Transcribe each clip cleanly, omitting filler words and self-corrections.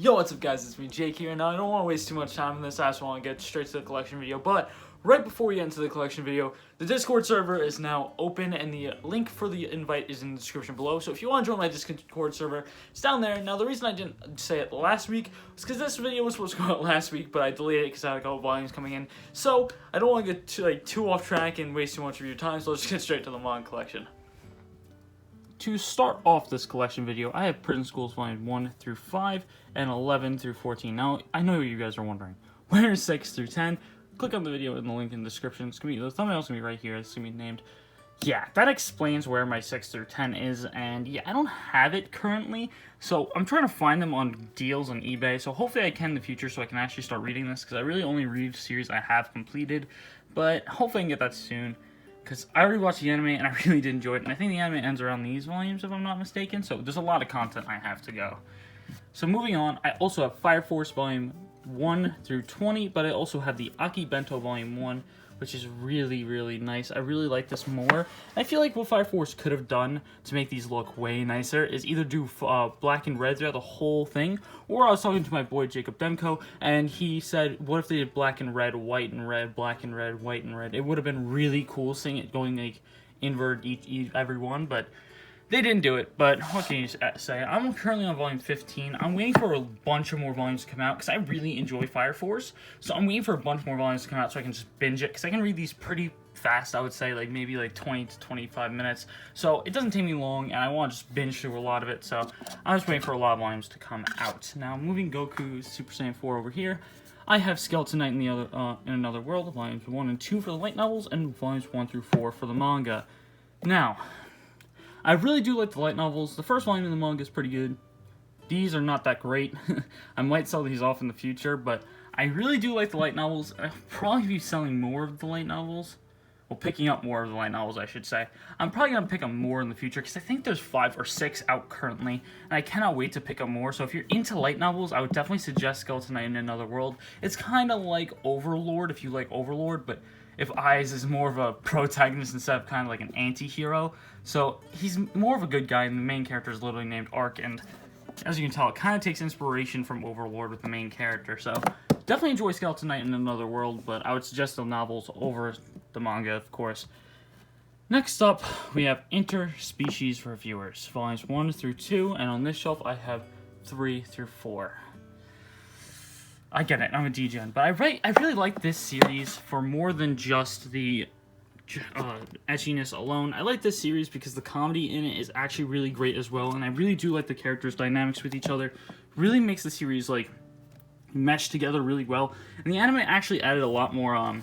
Yo, what's up guys, it's me Jake here. Now I don't want to waste too much time on this, I just want to get straight to the collection video, but right before we get into the collection video, the Discord server is now open and the link for the invite is in the description below, so if you want to join my Discord server, it's down there. Now the reason I didn't say it last week was because this video was supposed to go out last week, but I delayed it because I had a couple volumes coming in, so I don't want to get too off track and waste too much of your time, so let's just get straight to the Manga collection. To start off this collection video, I have Prison Schools Volume 1 through 5 and 11 through 14. Now, I know you guys are wondering, where is 6 through 10? Click on the video in the link in the description. It's gonna be, the thumbnail's gonna be right here. It's gonna be named. Yeah, that explains where my 6 through 10 is, and yeah, I don't have it currently, so I'm trying to find them on deals on eBay, so hopefully I can in the future so I can actually start reading this, because I really only read series I have completed, but hopefully I can get that soon. Because I already watched the anime and I really did enjoy it, and I think the anime ends around these volumes if I'm not mistaken, so there's a lot of content I have to go. So moving on, I also have Fire Force Volume 1 through 20, but I also have the Aki Bento Volume 1, which is really, really nice. I really like this more. I feel like what Fire Force could have done to make these look way nicer is either do black and red throughout the whole thing, or I was talking to my boy Jacob Demko, and he said, what if they did black and red, white and red, black and red, white and red? It would have been really cool seeing it going like invert every one, but they didn't do it. But what can you say? I'm currently on volume 15. I'm waiting for a bunch of more volumes to come out because I really enjoy Fire Force. So I'm waiting for a bunch more volumes to come out so I can just binge it, because I can read these pretty fast, I would say, like maybe like 20 to 25 minutes. So it doesn't take me long, and I want to just binge through a lot of it. So I'm just waiting for a lot of volumes to come out. Now, moving Goku Super Saiyan 4 over here, I have Skeleton Knight in Another World, volumes 1 and 2 for the light novels, and volumes 1 through 4 for the manga. Now, I really do like the light novels. The first volume in the manga is pretty good. These are not that great. I might sell these off in the future, but I really do like the light novels. I'll probably be selling more of the light novels. Well, picking up more of the light novels, I should say. I'm probably going to pick up more in the future, because I think there's 5 or 6 out currently, and I cannot wait to pick up more. So if you're into light novels, I would definitely suggest Skeleton Knight in Another World. It's kind of like Overlord, if you like Overlord, but if Eyes is more of a protagonist instead of kind of like an anti-hero. So he's more of a good guy, and the main character is literally named Arc, and as you can tell, it kind of takes inspiration from Overlord with the main character. So definitely enjoy Skeleton Knight in Another World, but I would suggest the novels over the manga, of course. Next up, we have Interspecies Reviewers, volumes 1 through 2, and on this shelf I have 3 through 4. I get it, I'm a degen, but I really like this series for more than just the etchiness alone. I like this series because the comedy in it is actually really great as well, and I really do like the characters' dynamics with each other. Really makes the series like mesh together really well, and the anime actually added a lot more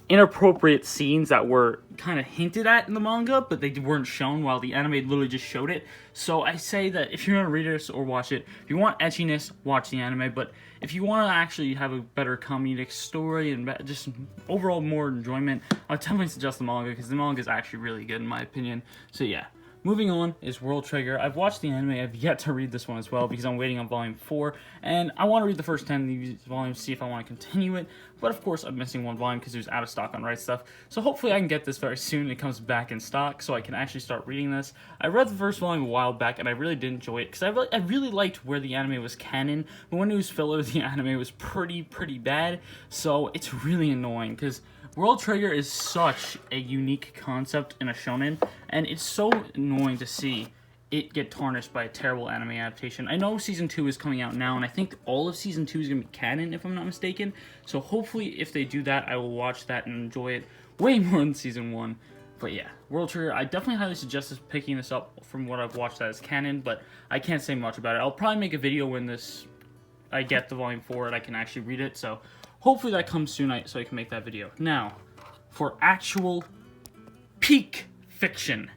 inappropriate scenes that were kind of hinted at in the manga, but they weren't shown, while the anime literally just showed it. So I say that if you're going to read this or watch it, if you want etchiness, watch the anime, but if you want to actually have a better comedic story and just overall more enjoyment, I would definitely suggest the manga, because the manga is actually really good in my opinion. So yeah. Moving on is World Trigger. I've watched the anime. I've yet to read this one as well because I'm waiting on volume 4, and I want to read the first 10 of these volumes, see if I want to continue it, but of course I'm missing one volume because it was out of stock on Right Stuff, so hopefully I can get this very soon. It comes back in stock so I can actually start reading this. I read the first volume a while back, and I really did enjoy it because I really liked where the anime was canon, but when it was filler, the anime was pretty bad, so it's really annoying because World Trigger is such a unique concept in a shonen, and it's so annoying to see it get tarnished by a terrible anime adaptation. I know Season 2 is coming out now, and I think all of Season 2 is going to be canon, if I'm not mistaken, so hopefully if they do that, I will watch that and enjoy it way more than Season 1. But yeah, World Trigger, I definitely highly suggest picking this up from what I've watched that is canon, but I can't say much about it. I'll probably make a video when I get the Volume 4 and I can actually read it, so hopefully that comes soon so I can make that video. Now, for actual peak fiction,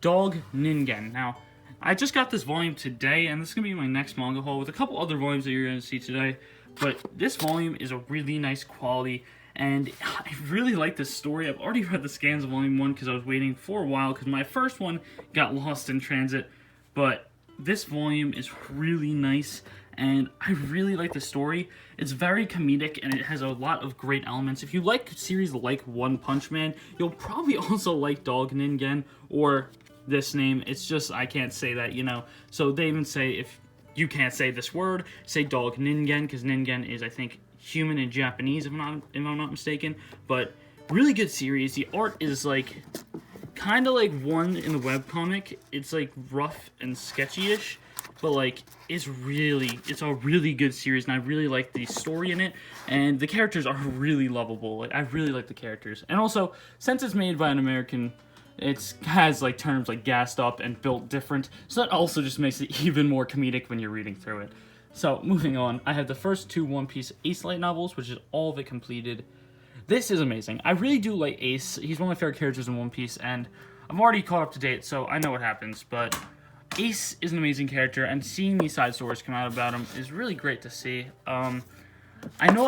Dog Ningen. Now, I just got this volume today, and this is going to be my next manga haul with a couple other volumes that you're going to see today, but this volume is a really nice quality, and I really like this story. I've already read the scans of Volume 1 because I was waiting for a while because my first one got lost in transit, but this volume is really nice, and I really like the story. It's very comedic, and it has a lot of great elements. If you like series like One Punch Man, you'll probably also like Dog Ningen, or this name. It's just, I can't say that, you know. So they even say, if you can't say this word, say dog ningen, because ningen is, I think, human in Japanese, if I'm not mistaken. But really good series. The art is like kind of like one in the webcomic. It's like rough and sketchy-ish, but like it's a really good series, and I really like the story in it, and the characters are really lovable. Like I really like the characters, and also since it's made by an American, it has like terms like gassed up and built different, so that also just makes it even more comedic when you're reading through it. So moving on, I have the first 2 One Piece Ace light novels, which is all of it completed. This is amazing. I really do like Ace. He's one of my favorite characters in One Piece, and I'm already caught up to date, so I know what happens, but Ace is an amazing character, and seeing these side stories come out about him is really great to see. I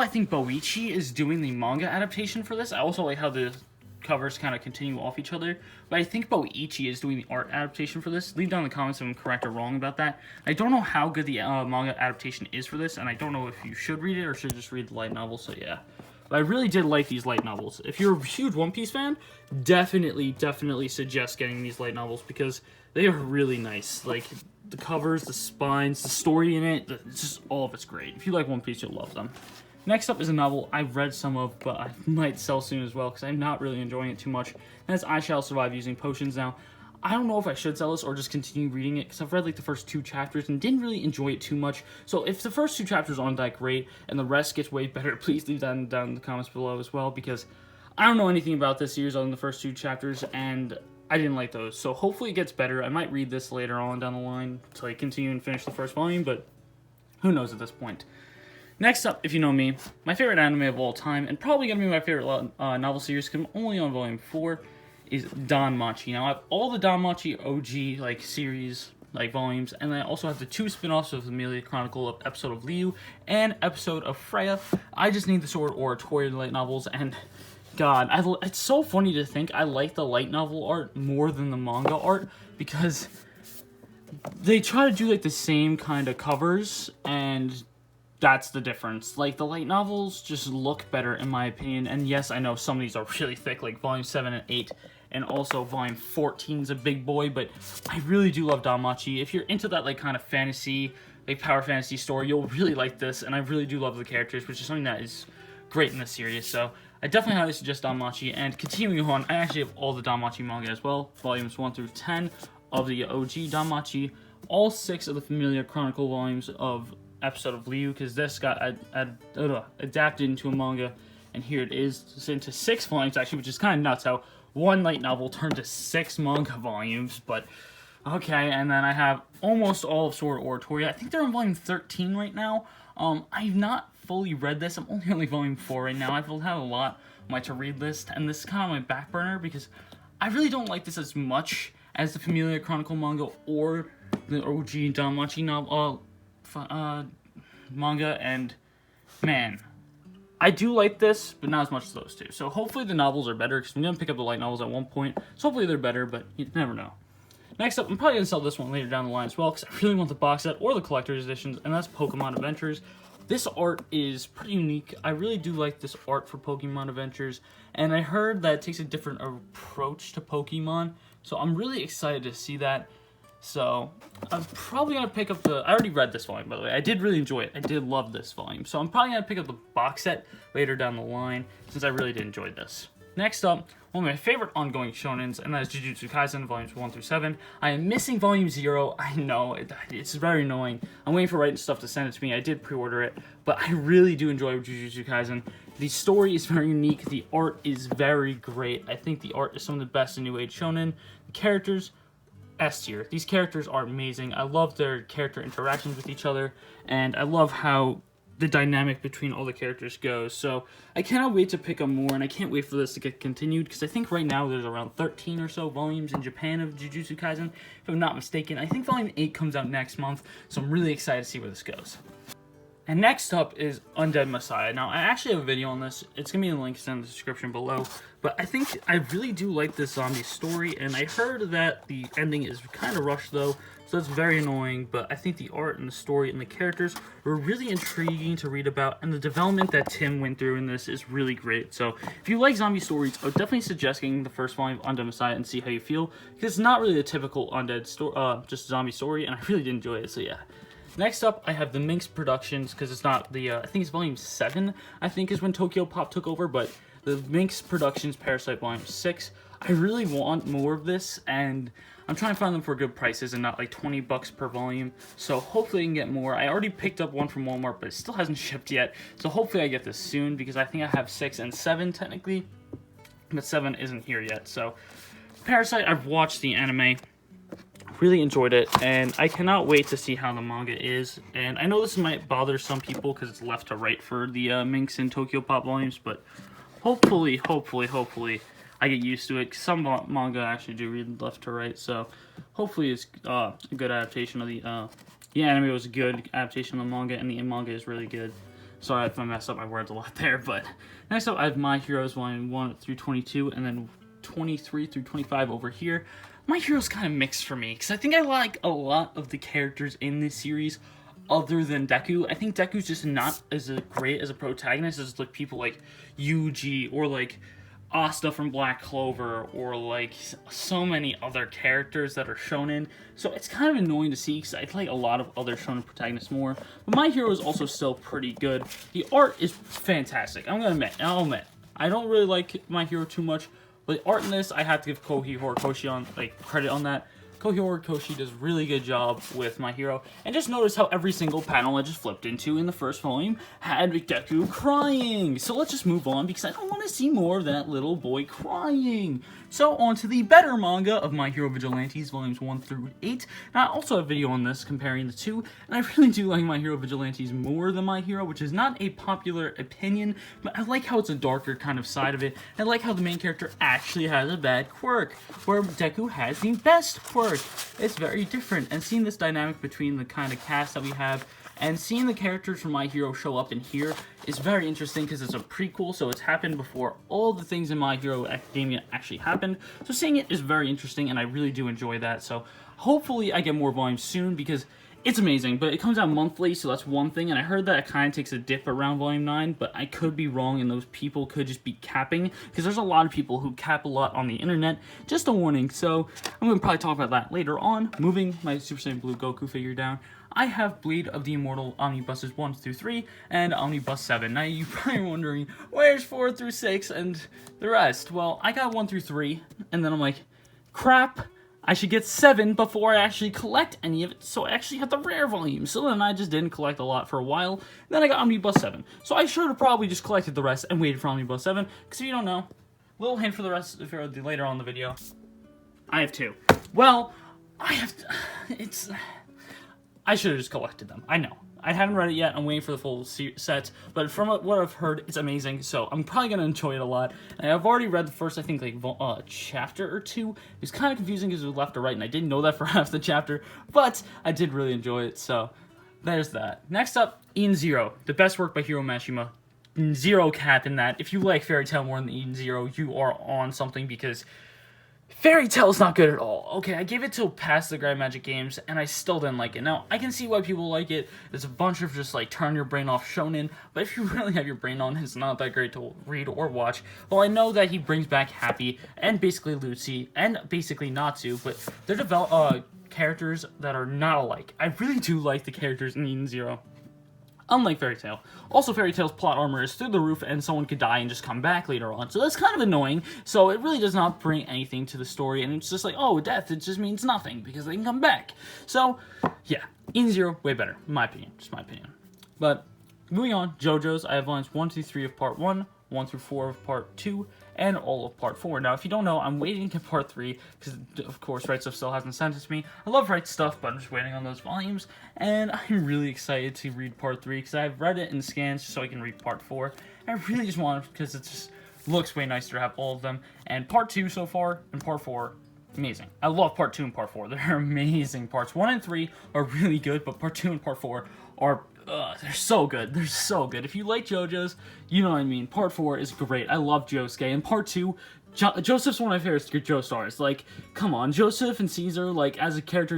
think Boichi is doing the manga adaptation for this. I also like how the covers kind of continue off each other, but I think Boichi is doing the art adaptation for this. Leave down in the comments if I'm correct or wrong about that. I don't know how good the manga adaptation is for this, and I don't know if you should read it or should just read the light novel, so yeah. But I really did like these light novels. If you're a huge One Piece fan, definitely suggest getting these light novels because they are really nice. Like, the covers, the spines, the story in it, it's just all of it's great. If you like One Piece, you'll love them. Next up is a novel I've read some of, but I might sell soon as well because I'm not really enjoying it too much. And that's I Shall Survive Using Potions. Now, I don't know if I should sell this or just continue reading it because I've read like the first 2 chapters and didn't really enjoy it too much. So if the first 2 chapters aren't that great and the rest gets way better, please leave that down in the comments below as well because I don't know anything about this series other than the first 2 chapters and I didn't like those. So hopefully it gets better. I might read this later on down the line to like continue and finish the first volume, but who knows at this point. Next up, if you know me, my favorite anime of all time, and probably going to be my favorite novel series because I'm only on volume 4, is Danmachi. Now, I have all the Danmachi OG, like, series, like, volumes, and I also have the 2 spin-offs of the Amelia Chronicle of Episode of Liu and Episode of Freya. I just need the Sword Oratory light novels, and God, it's so funny to think I like the light novel art more than the manga art because they try to do, like, the same kind of covers, and that's the difference. Like, the light novels just look better, in my opinion. And yes, I know some of these are really thick, like Volume 7 and 8. And also, Volume 14 is a big boy. But I really do love Danmachi. If you're into that, like, kind of fantasy, like, power fantasy story, you'll really like this. And I really do love the characters, which is something that is great in this series. So, I definitely highly suggest Danmachi. And continuing on, I actually have all the Danmachi manga as well. Volumes 1 through 10 of the OG Danmachi. All 6 of the Familiar Chronicle volumes of Episode of Liu, because this got adapted into a manga, and here it is. It's into 6 volumes, actually, which is kind of nuts how one light novel turned to 6 manga volumes, but okay. And then I have almost all of Sword Oratory. I think they're on volume 13 right now. I've not fully read this. I'm only on like volume 4 right now. I've had a lot on my to-read list, and this is kind of my back burner because I really don't like this as much as the Familiar Chronicle manga or the OG Danmachi novel. Manga, and man, I do like this, but not as much as those 2. So hopefully the novels are better, because I'm going to pick up the light novels at one point, so hopefully they're better, but you never know. Next up, I'm probably going to sell this one later down the line as well, because I really want the box set or the collector's editions, and that's Pokemon Adventures. This art is pretty unique. I really do like this art for Pokemon Adventures, and I heard that it takes a different approach to Pokemon, so I'm really excited to see that. So, I'm probably going to pick up I already read this volume, by the way. I did really enjoy it. I did love this volume. So, I'm probably going to pick up the box set later down the line, since I really did enjoy this. Next up, one of my favorite ongoing shonens, and that is Jujutsu Kaisen, volumes 1 through 7. I am missing volume 0. I know, it's very annoying. I'm waiting for Writing Stuff to send it to me. I did pre-order it, but I really do enjoy Jujutsu Kaisen. The story is very unique. The art is very great. I think the art is some of the best in New Age shonen. The characters, S tier. These characters are amazing. I love their character interactions with each other, and I love how the dynamic between all the characters goes. So I cannot wait to pick up more, and I can't wait for this to get continued, because I think right now there's around 13 or so volumes in Japan of Jujutsu Kaisen, if I'm not mistaken. I think volume 8 comes out next month, so I'm really excited to see where this goes. And next up is Undead Messiah. Now, I actually have a video on this. It's going to be in the links in the description below. But I think I really do like this zombie story. And I heard that the ending is kind of rushed, though. So that's very annoying. But I think the art and the story and the characters were really intriguing to read about. And the development that Tim went through in this is really great. So if you like zombie stories, I would definitely suggest getting the first volume of Undead Messiah and see how you feel. Because it's not really a typical Undead story, just zombie story. And I really did enjoy it. So yeah. Next up, I have the Minx Productions, because it's not the, I think it's Volume 7, I think is when Tokyo Pop took over, but the Minx Productions Parasite Volume 6. I really want more of this, and I'm trying to find them for good prices and not like 20 bucks per volume, so hopefully I can get more. I already picked up one from Walmart, but it still hasn't shipped yet, so hopefully I get this soon, because I think I have 6 and 7 technically, but 7 isn't here yet. So Parasite, I've watched the anime, really enjoyed it, and I cannot wait to see how the manga is. And I know this might bother some people because it's left to right for the Minx and Tokyo Pop volumes, but hopefully I get used to it. Some manga actually do read left to right, so hopefully it's a good adaptation of the anime was a good adaptation of the manga, and the manga is really good. Sorry if I messed up my words a lot there, but next up I have My Heroes Volume 1 through 22, and then 23 through 25 over here. My Hero's kind of mixed for me, because I think I like a lot of the characters in this series other than Deku. I think Deku's just not as great as a protagonist as like people like Yuji or like Asta from Black Clover or like so many other characters that are shonen. So it's kind of annoying to see because I like a lot of other shonen protagonists more. But My Hero is also still pretty good. The art is fantastic. I'll admit, I don't really like My Hero too much. But the art in this, I have to give Kohi Horikoshi on credit on that. Kohi Horikoshi does a really good job with My Hero. And just notice how every single panel I just flipped into in the first volume had Deku crying. So let's just move on because I don't want to see more of that little boy crying. So on to the better manga of My Hero Vigilantes, volumes 1 through 8. And I also have a video on this comparing the two. And I really do like My Hero Vigilantes more than My Hero, which is not a popular opinion. But I like how it's a darker kind of side of it. I like how the main character actually has a bad quirk, where Deku has the best quirk. It's very different, and seeing this dynamic between the kind of cast that we have and seeing the characters from My Hero show up in here is very interesting because it's a prequel, so it's happened before all the things in My Hero Academia actually happened. So seeing it is very interesting, and I really do enjoy that. So hopefully I get more volumes soon because it's amazing, but it comes out monthly, so that's one thing, and I heard that it kind of takes a dip around Volume 9, but I could be wrong, and those people could just be capping, because there's a lot of people who cap a lot on the internet. Just a warning, so I'm going to probably talk about that later on. Moving my Super Saiyan Blue Goku figure down, I have Bleed of the Immortal Omnibuses 1 through 3, and Omnibus 7. Now, you're probably wondering, where's 4 through 6 and the rest? Well, I got 1 through 3, and then I'm like, crap, I should get 7 before I actually collect any of it, so I actually have the rare volume. So then I just didn't collect a lot for a while. Then I got Omnibus 7. So I should have probably just collected the rest and waited for Omnibus 7, because if you don't know, little hint for the rest for later on in the video, I have 2. Well, I should have just collected them. I know. I haven't read it yet. I'm waiting for the full set, but from what I've heard, it's amazing, so I'm probably going to enjoy it a lot. And I've already read the first, I think, like, chapter or 2. It was kind of confusing because it was left to right, and I didn't know that for half the chapter, but I did really enjoy it, so there's that. Next up, Eden Zero, the best work by Hiro Mashima. Zero cap in that. If you like Fairy Tail more than Eden Zero, you are on something, because Fairy Tail's not good at all. Okay, I gave it till past the Grand Magic Games, and I still didn't like it. Now, I can see why people like it. There's a bunch of just, like, turn your brain off shonen, but if you really have your brain on, it's not that great to read or watch. Well, I know that he brings back Happy, and basically Lucy, and basically Natsu, but they're characters that are not alike. I really do like the characters in Eden Zero. Unlike Fairy Tail. Also, Fairy Tail's plot armor is through the roof and someone could die and just come back later on. So that's kind of annoying. So it really does not bring anything to the story. And it's just like, oh, death, it just means nothing because they can come back. So, yeah. Eden Zero, way better. In my opinion. Just my opinion. But, moving on. JoJo's. I have lines 1 through 3 of Part 1, 1 through 4 of Part 2, and all of Part 4. Now, if you don't know, I'm waiting to get Part 3, because, of course, Right Stuff still hasn't sent it to me. I love Right Stuff, but I'm just waiting on those volumes, and I'm really excited to read Part 3, because I've read it in scans so I can read Part 4. I really just want it, because it just looks way nicer to have all of them, and Part 2 so far, and Part 4, amazing. I love Part 2 and Part 4. They're amazing. Parts 1 and 3 are really good, but Part 2 and Part 4 are they're so good. They're so good. If you like JoJo's, you know what I mean. Part 4 is great. I love Josuke. And Part 2, Joseph's one of my favorite Joestars. Like, come on, Joseph and Caesar, like, as a character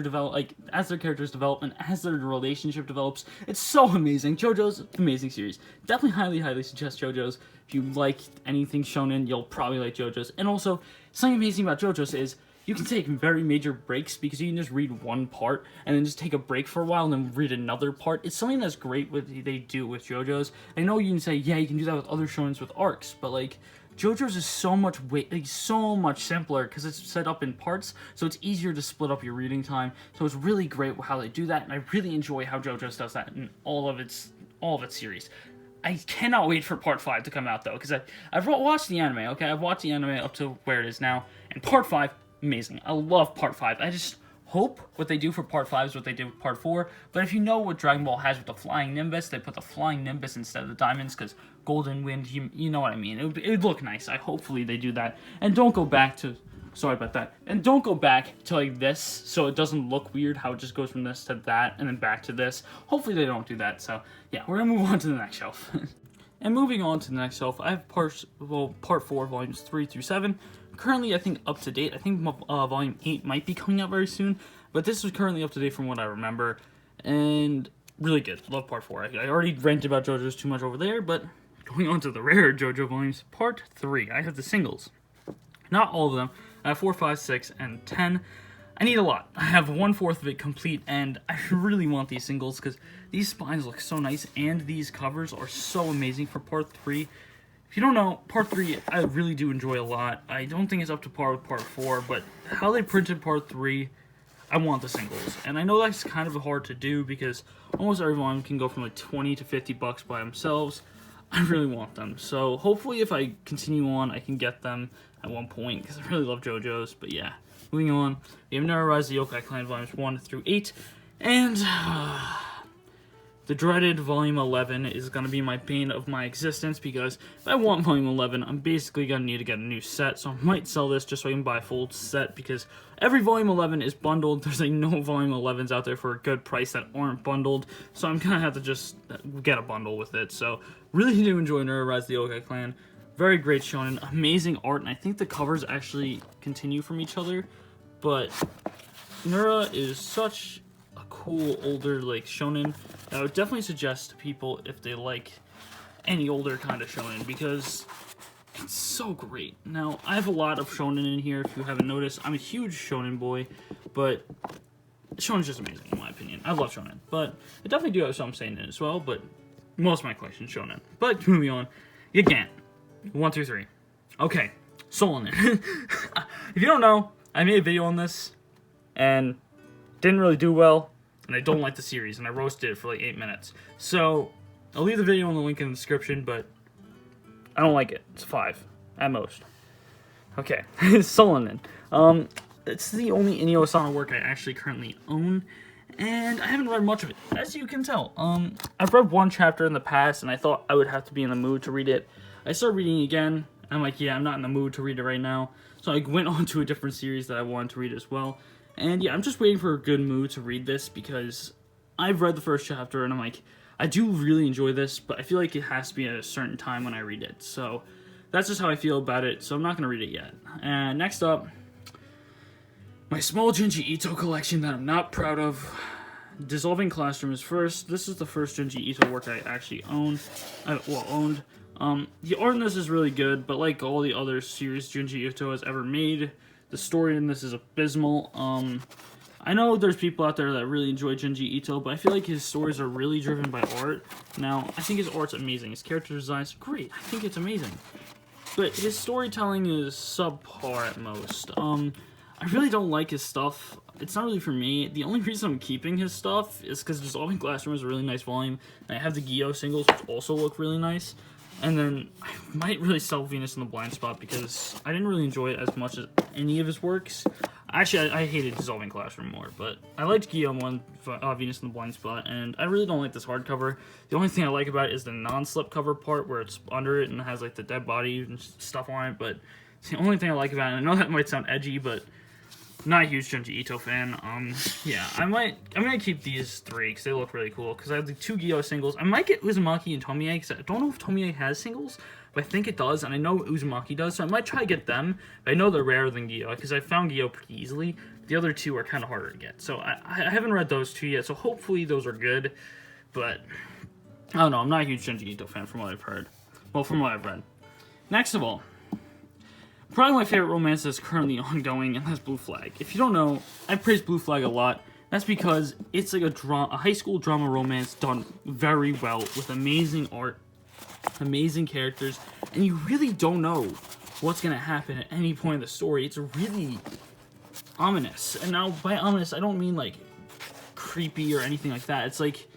as their characters develop and as their relationship develops, it's so amazing. JoJo's amazing series. Definitely highly suggest JoJo's. If you like anything shonen, you'll probably like JoJo's. And also, something amazing about JoJo's is you can take very major breaks because you can just read one part and then just take a break for a while and then read another part. It's something that's great what they do with JoJo's. I know you can say, yeah, you can do that with other shonens with arcs, but like JoJo's is so much so much simpler because it's set up in parts, so it's easier to split up your reading time. So it's really great how they do that, and I really enjoy how JoJo's does that in all of its series. I cannot wait for part 5 to come out though, because I've watched the anime. Okay, I've watched the anime up to where it is now, and part 5. Amazing. I love part 5. I just hope what they do for part 5 is what they did with part 4. But if you know what Dragon Ball has with the Flying Nimbus, they put the Flying Nimbus instead of the diamonds because Golden Wind, you know what I mean. It would look nice. Hopefully they do that. And don't go back to... Sorry about that. And don't go back to like this so it doesn't look weird how it just goes from this to that and then back to this. Hopefully they don't do that. So yeah, we're going to move on to the next shelf. And moving on to the next shelf, I have part 4, volumes 3 through 7. Currently, I think, up to date. I think volume 8 might be coming out very soon, but this is currently up to date from what I remember, and really good. Love part 4. I already ranted about JoJo's too much over there, but going on to the rare JoJo volumes, part 3. I have the singles. Not all of them. I have 4, 5, 6, and 10. I need a lot. I have 1/4 of it complete, and I really want these singles because these spines look so nice, and these covers are so amazing for part 3. If you don't know, part 3 I really do enjoy a lot. I don't think it's up to par with part 4, but how they printed part 3, I want the singles. And I know that's kind of hard to do because almost every volume can go from like 20 to 50 bucks by themselves. I really want them. So hopefully if I continue on, I can get them at one point because I really love JoJo's. But yeah, moving on, we have Naruto Rise the Yokai Clan volumes 1 through 8. And... the dreaded Volume 11 is going to be my bane of my existence because if I want Volume 11, I'm basically going to need to get a new set, so I might sell this just so I can buy a full set because every Volume 11 is bundled. There's like no Volume 11s out there for a good price that aren't bundled, so I'm going to have to just get a bundle with it. So really do enjoy Naruto Rise the Yokai Clan. Very great shonen, amazing art, and I think the covers actually continue from each other, but Nura is such a cool older like shonen. I would definitely suggest to people if they like any older kind of shonen because it's so great. Now, I have a lot of shonen in here if you haven't noticed. I'm a huge shonen boy, but shonen's just amazing in my opinion. I love shonen, but I definitely do have some seinen as well, but most of my collection is shonen. But moving on, Gigant 1 through 3. Okay, Soul in it. If you don't know, I made a video on this and didn't really do well. And I don't like the series, and I roasted it for like 8 minutes. So, I'll leave the video in the link in the description, but I don't like it. It's 5, at most. Okay, Sullivan. It's the only Inio Asano work I actually currently own, and I haven't read much of it, as you can tell. I've read one chapter in the past, and I thought I would have to be in the mood to read it. I started reading it again, and I'm like, yeah, I'm not in the mood to read it right now. So I went on to a different series that I wanted to read as well. And yeah, I'm just waiting for a good mood to read this because I've read the first chapter and I'm like, I do really enjoy this, but I feel like it has to be at a certain time when I read it. So that's just how I feel about it, so I'm not going to read it yet. And next up, my small Junji Ito collection that I'm not proud of. Dissolving Classroom is first. This is the first Junji Ito work I actually owned. The art in this is really good, but like all the other series Junji Ito has ever made, the story in this is abysmal. I know there's people out there that really enjoy Junji Ito, but I feel like his stories are really driven by art. Now, I think his art's amazing. His character design's great. I think it's amazing. But his storytelling is subpar at most. I really don't like his stuff. It's not really for me. The only reason I'm keeping his stuff is because Dissolving Classroom is a really nice volume. And I have the Gyo singles, which also look really nice. And then I might really sell Venus in the Blind Spot because I didn't really enjoy it as much as any of his works. Actually, I hated Dissolving Classroom more, but I liked Gyo one, Venus in the Blind Spot, and I really don't like this hardcover. The only thing I like about it is the non-slip cover part where it's under it and it has like the dead body and stuff on it, but it's the only thing I like about it. I know that might sound edgy, but I'm not a huge Junji Ito fan. Yeah, I'm gonna keep these three because they look really cool. Because I have the two Gyo singles. I might get Uzumaki and Tomie because I don't know if Tomie has singles, but I think it does, and I know Uzumaki does, so I might try to get them. But I know they're rarer than Gyo because I found Gyo pretty easily. The other two are kind of harder to get, so I haven't read those two yet. So hopefully those are good. But I don't know. I'm not a huge Junji Ito fan from what I've heard. Well, from what I've read. Next of all, probably my favorite romance that's currently ongoing, and that's Blue Flag. If you don't know, I praise Blue Flag a lot. That's because it's like a high school drama romance done very well with amazing art, amazing characters, and you really don't know what's going to happen at any point in the story. It's really ominous. And now, by ominous, I don't mean like creepy or anything like that. It's like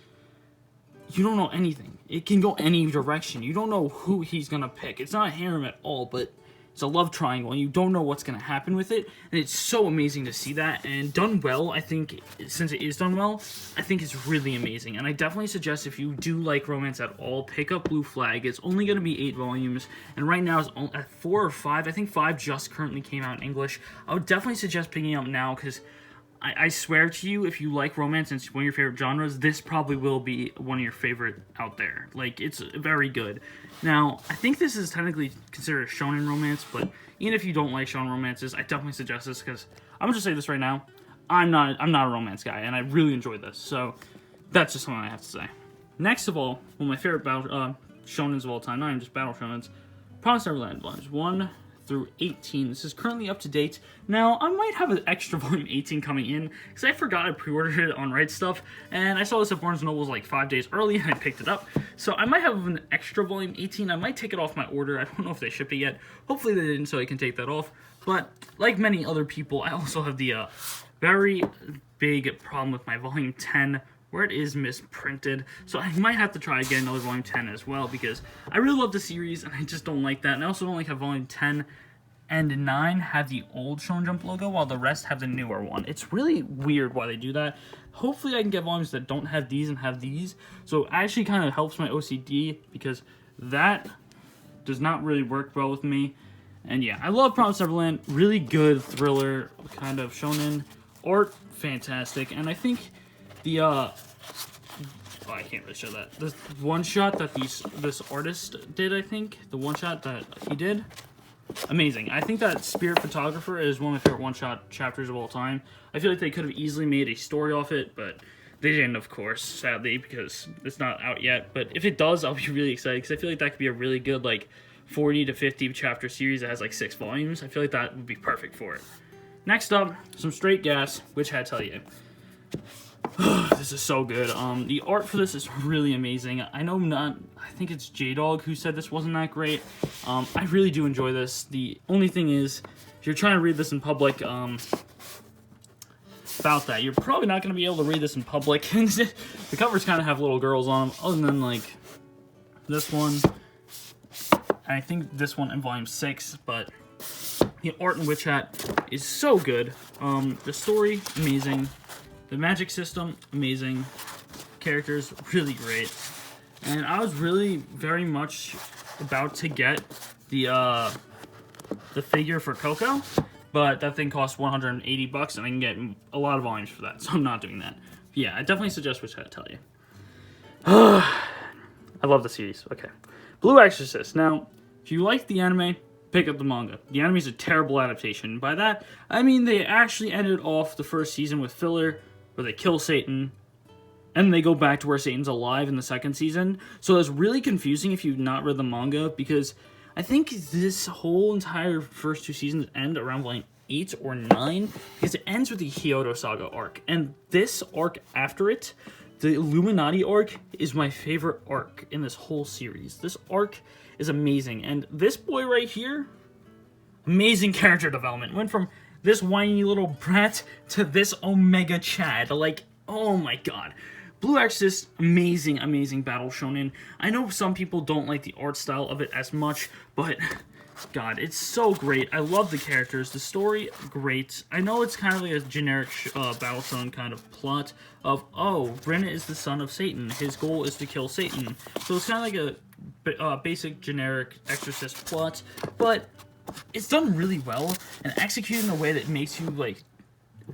you don't know anything. It can go any direction. You don't know who he's going to pick. It's not a harem at all, but it's a love triangle, and you don't know what's going to happen with it, and it's so amazing to see that, and done well. I think, since it is done well, I think it's really amazing, and I definitely suggest if you do like romance at all, pick up Blue Flag. It's only going to be 8 volumes, and right now it's at 4 or 5. I think 5 just currently came out in English. I would definitely suggest picking it up now, because I swear to you, if you like romance and it's one of your favorite genres, this probably will be one of your favorite out there. Like, it's very good. Now, I think this is technically considered a shonen romance, but even if you don't like shonen romances, I definitely suggest this, because I'm gonna just say this right now, I'm not a romance guy, and I really enjoyed this, so that's just something I have to say. Next of all, one of my favorite shonens of all time, not even just battle shonens, Promised Neverland volumes 1 through 18. This is currently up to date. Now, I might have an extra volume 18 coming in, because I forgot I pre-ordered it on Right Stuff, and I saw this at Barnes & Noble's like 5 days early, and I picked it up. So I might have an extra volume 18. I might take it off my order. I don't know if they shipped it yet. Hopefully they didn't, so I can take that off. But like many other people, I also have the very big problem with my volume 10, where it is misprinted, so I might have to try again another volume 10 as well, because I really love the series, and I just don't like that, and I also don't like how volume 10 and 9 have the old Shonen Jump logo, while the rest have the newer one. It's really weird why they do that. Hopefully I can get volumes that don't have these and have these, so it actually kind of helps my OCD, because that does not really work well with me. And yeah, I love Promised Neverland, really good thriller kind of shonen, art fantastic, and I think the oh, I can't really show that. The one shot that this artist did, I think, the one shot that he did, amazing. I think that Spirit Photographer is one of my favorite one-shot chapters of all time. I feel like they could have easily made a story off it, but they didn't, of course, sadly, because it's not out yet. But if it does, I'll be really excited, because I feel like that could be a really good, like, 40 to 50 chapter series that has, like, 6 volumes. I feel like that would be perfect for it. Next up, some straight gas, which I tell you. This is so good. The art for this is really amazing. I think it's J-Dog who said this wasn't that great. I really do enjoy this. The only thing is, if you're trying to read this in public, about that, you're probably not going to be able to read this in public. The covers kind of have little girls on them, other than, like, this one. And I think this one in volume 6, but the art in Witch Hat is so good. The story, amazing. The magic system, amazing. Characters, really great. And I was really very much about to get the figure for Coco, but that thing costs $180, and I can get a lot of volumes for that, so I'm not doing that. But yeah, I definitely suggest Which I tell you. I love the series. Okay. Blue Exorcist. Now, if you like the anime, pick up the manga. The anime is a terrible adaptation. By that, I mean they actually ended off the first season with filler, where they kill Satan, and they go back to where Satan's alive in the second season. So it's really confusing if you've not read the manga, because I think this whole entire first 2 seasons end around volume 8 or 9, because it ends with the Hyodo Saga arc. And this arc after it, the Illuminati arc, is my favorite arc in this whole series. This arc is amazing, and this boy right here, amazing character development. Went from this whiny little brat to this Omega Chad. Like, oh my god. Blue Exorcist, amazing, amazing battle shonen. I know some people don't like the art style of it as much, but god, it's so great. I love the characters. The story, great. I know it's kind of like a generic battle shonen kind of plot of, oh, Ren is the son of Satan. His goal is to kill Satan. So it's kind of like a basic generic Exorcist plot, but it's done really well and executed in a way that makes you, like,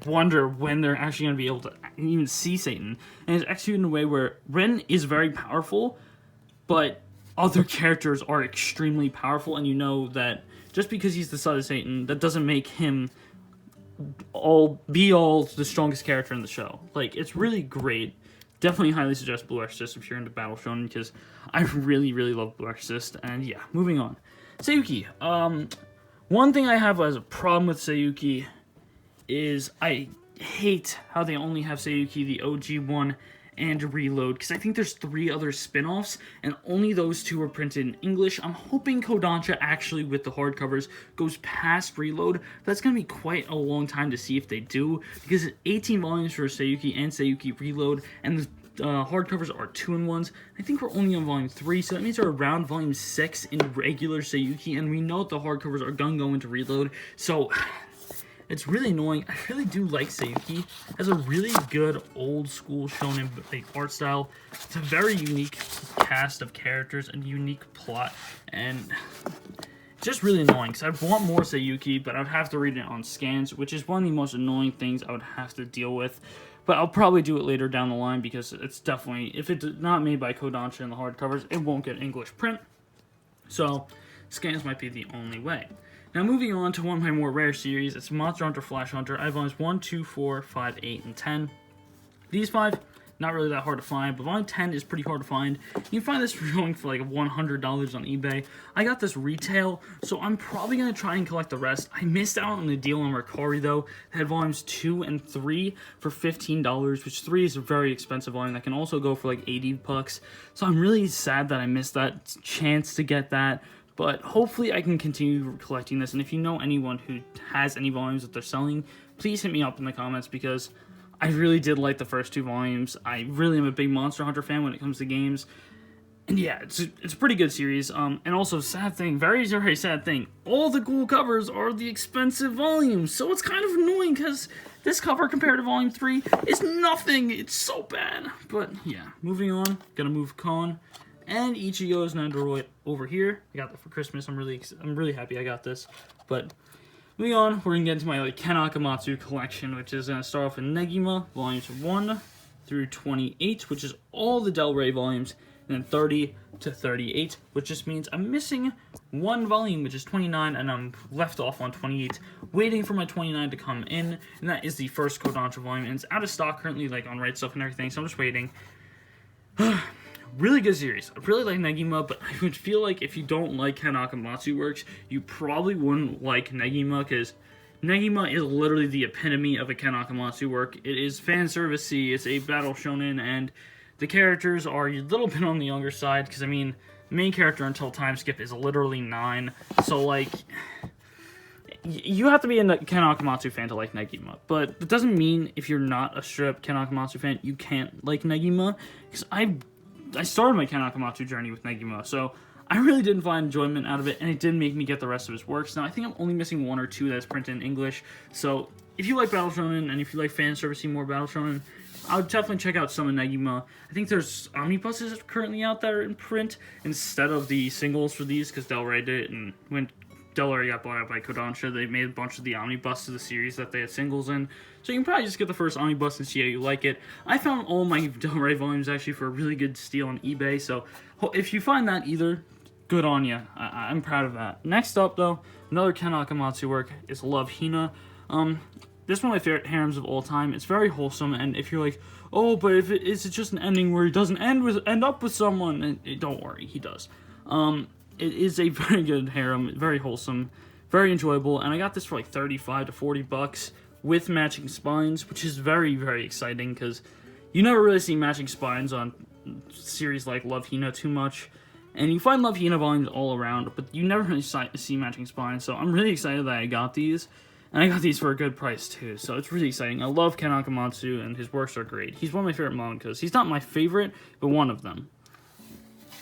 wonder when they're actually going to be able to even see Satan. And it's executed in a way where Ren is very powerful, but other characters are extremely powerful, and you know that just because he's the son of Satan, that doesn't make him all the strongest character in the show. Like, it's really great. Definitely highly suggest Blue Exorcist if you're into battle shonen, because I really, really love Blue Exorcist. And yeah, moving on. Sayuki, one One thing I have as a problem with Sayuki is I hate how they only have Sayuki, the OG one, and Reload, because I think there's 3 other spin-offs, and only those 2 are printed in English. I'm hoping Kodansha actually, with the hardcovers, goes past Reload. That's going to be quite a long time to see if they do, because it's 18 volumes for Sayuki and Sayuki Reload, and the hardcovers are 2-in-1s. I think we're only on volume 3, so that means we're around volume 6 in regular Sayuki, and we know the hardcovers are gonna go into Reload, so it's really annoying. I really do like Sayuki. It has a really good old school shonen art style. It's a very unique cast of characters and unique plot, and it's just really annoying because I want more Sayuki, but I'd have to read it on scans, which is one of the most annoying things I would have to deal with. But I'll probably do it later down the line because it's definitely, if it's not made by Kodansha in the hardcovers, it won't get English print. So scans might be the only way. Now moving on to one of my more rare series, it's Monster Hunter Flash Hunter. I have volumes 1, 2, 4, 5, 8, and 10. These 5, not really that hard to find, but volume 10 is pretty hard to find. You can find this going for like $100 on eBay. I got this retail, so I'm probably going to try and collect the rest. I missed out on the deal on Mercari though. It had volumes 2 and 3 for $15, which 3 is a very expensive volume that can also go for like $80. So I'm really sad that I missed that chance to get that. But hopefully I can continue collecting this, and if you know anyone who has any volumes that they're selling, please hit me up in the comments, because I really did like the first 2 volumes. I really am a big Monster Hunter fan when it comes to games. And yeah, it's a pretty good series. And also, sad thing, very, very sad thing, all the cool covers are the expensive volumes. So it's kind of annoying, because this cover compared to volume 3 is nothing. It's so bad. But yeah, moving on, gonna move Kon and Ichigo's Nandoroid over here. I got that for Christmas. I'm really happy I got this. But moving on, we're gonna get into my Ken Akamatsu collection, which is gonna start off with Negima, volumes 1 through 28, which is all the Del Rey volumes, and then 30 to 38, which just means I'm missing 1 volume, which is 29, and I'm left off on 28, waiting for my 29 to come in, and that is the first Kodansha volume, and it's out of stock currently, like on Right Stuff and everything, so I'm just waiting. Really good series. I really like Negima, but I would feel like if you don't like Ken Akamatsu works, you probably wouldn't like Negima, because Negima is literally the epitome of a Ken Akamatsu work. It is fan servicey, it's a battle shonen, and the characters are a little bit on the younger side, because I mean, the main character until time skip is literally 9, so like, you have to be a Ken Akamatsu fan to like Negima, but it doesn't mean if you're not a straight up Ken Akamatsu fan, you can't like Negima, because I started my Ken Akamatsu journey with Negima, so I really didn't find enjoyment out of it, and it did make me get the rest of his works. Now, I think I'm only missing 1 or 2 that's printed in English, so if you like Battle Shonen, and if you like fan servicing more Battle Shonen, I would definitely check out some of Negima. I think there's omnibuses currently out that are in print, instead of the singles for these, because Del Rey did it, and when Del Rey got bought out by Kodansha, they made a bunch of the omnibus to the series that they had singles in. So you can probably just get the first omnibus and see how you like it. I found all my Del Rey volumes actually for a really good steal on eBay, so if you find that either, good on you. I'm proud of that. Next up, though, another Ken Akamatsu work is Love, Hina. This is one of my favorite harems of all time. It's very wholesome, and if you're like, oh, but if it's just an ending where he doesn't end up with someone, and don't worry, he does. It is a very good harem, very wholesome, very enjoyable, and I got this for like $35 to $40 with matching spines, which is very, very exciting, because you never really see matching spines on series like Love, Hina too much, and you find Love, Hina volumes all around, but you never really see matching spines, so I'm really excited that I got these, and I got these for a good price too, so it's really exciting. I love Ken Akamatsu, and his works are great. He's one of my favorite mangas. He's not my favorite, but one of them.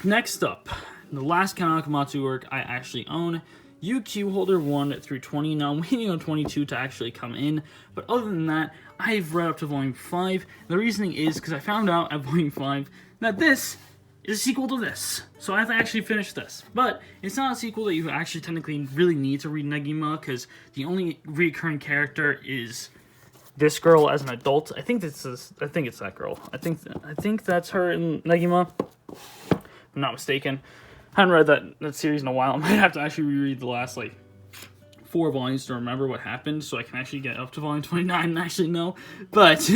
Next up, the last Ken Akamatsu work I actually own, UQ Holder 1 through 20. Now, I'm waiting on 22 to actually come in, but other than that, I've read up to Volume 5. The reasoning is because I found out at Volume 5 that this is a sequel to this, so I have to actually finish this. But it's not a sequel that you actually technically really need to read Negima, because the only recurring character is this girl as an adult. I think it's that girl. I think that's her in Negima, if I'm not mistaken. I haven't read that series in a while. I might have to actually reread the last, like, 4 volumes to remember what happened, so I can actually get up to volume 29 and actually know. But,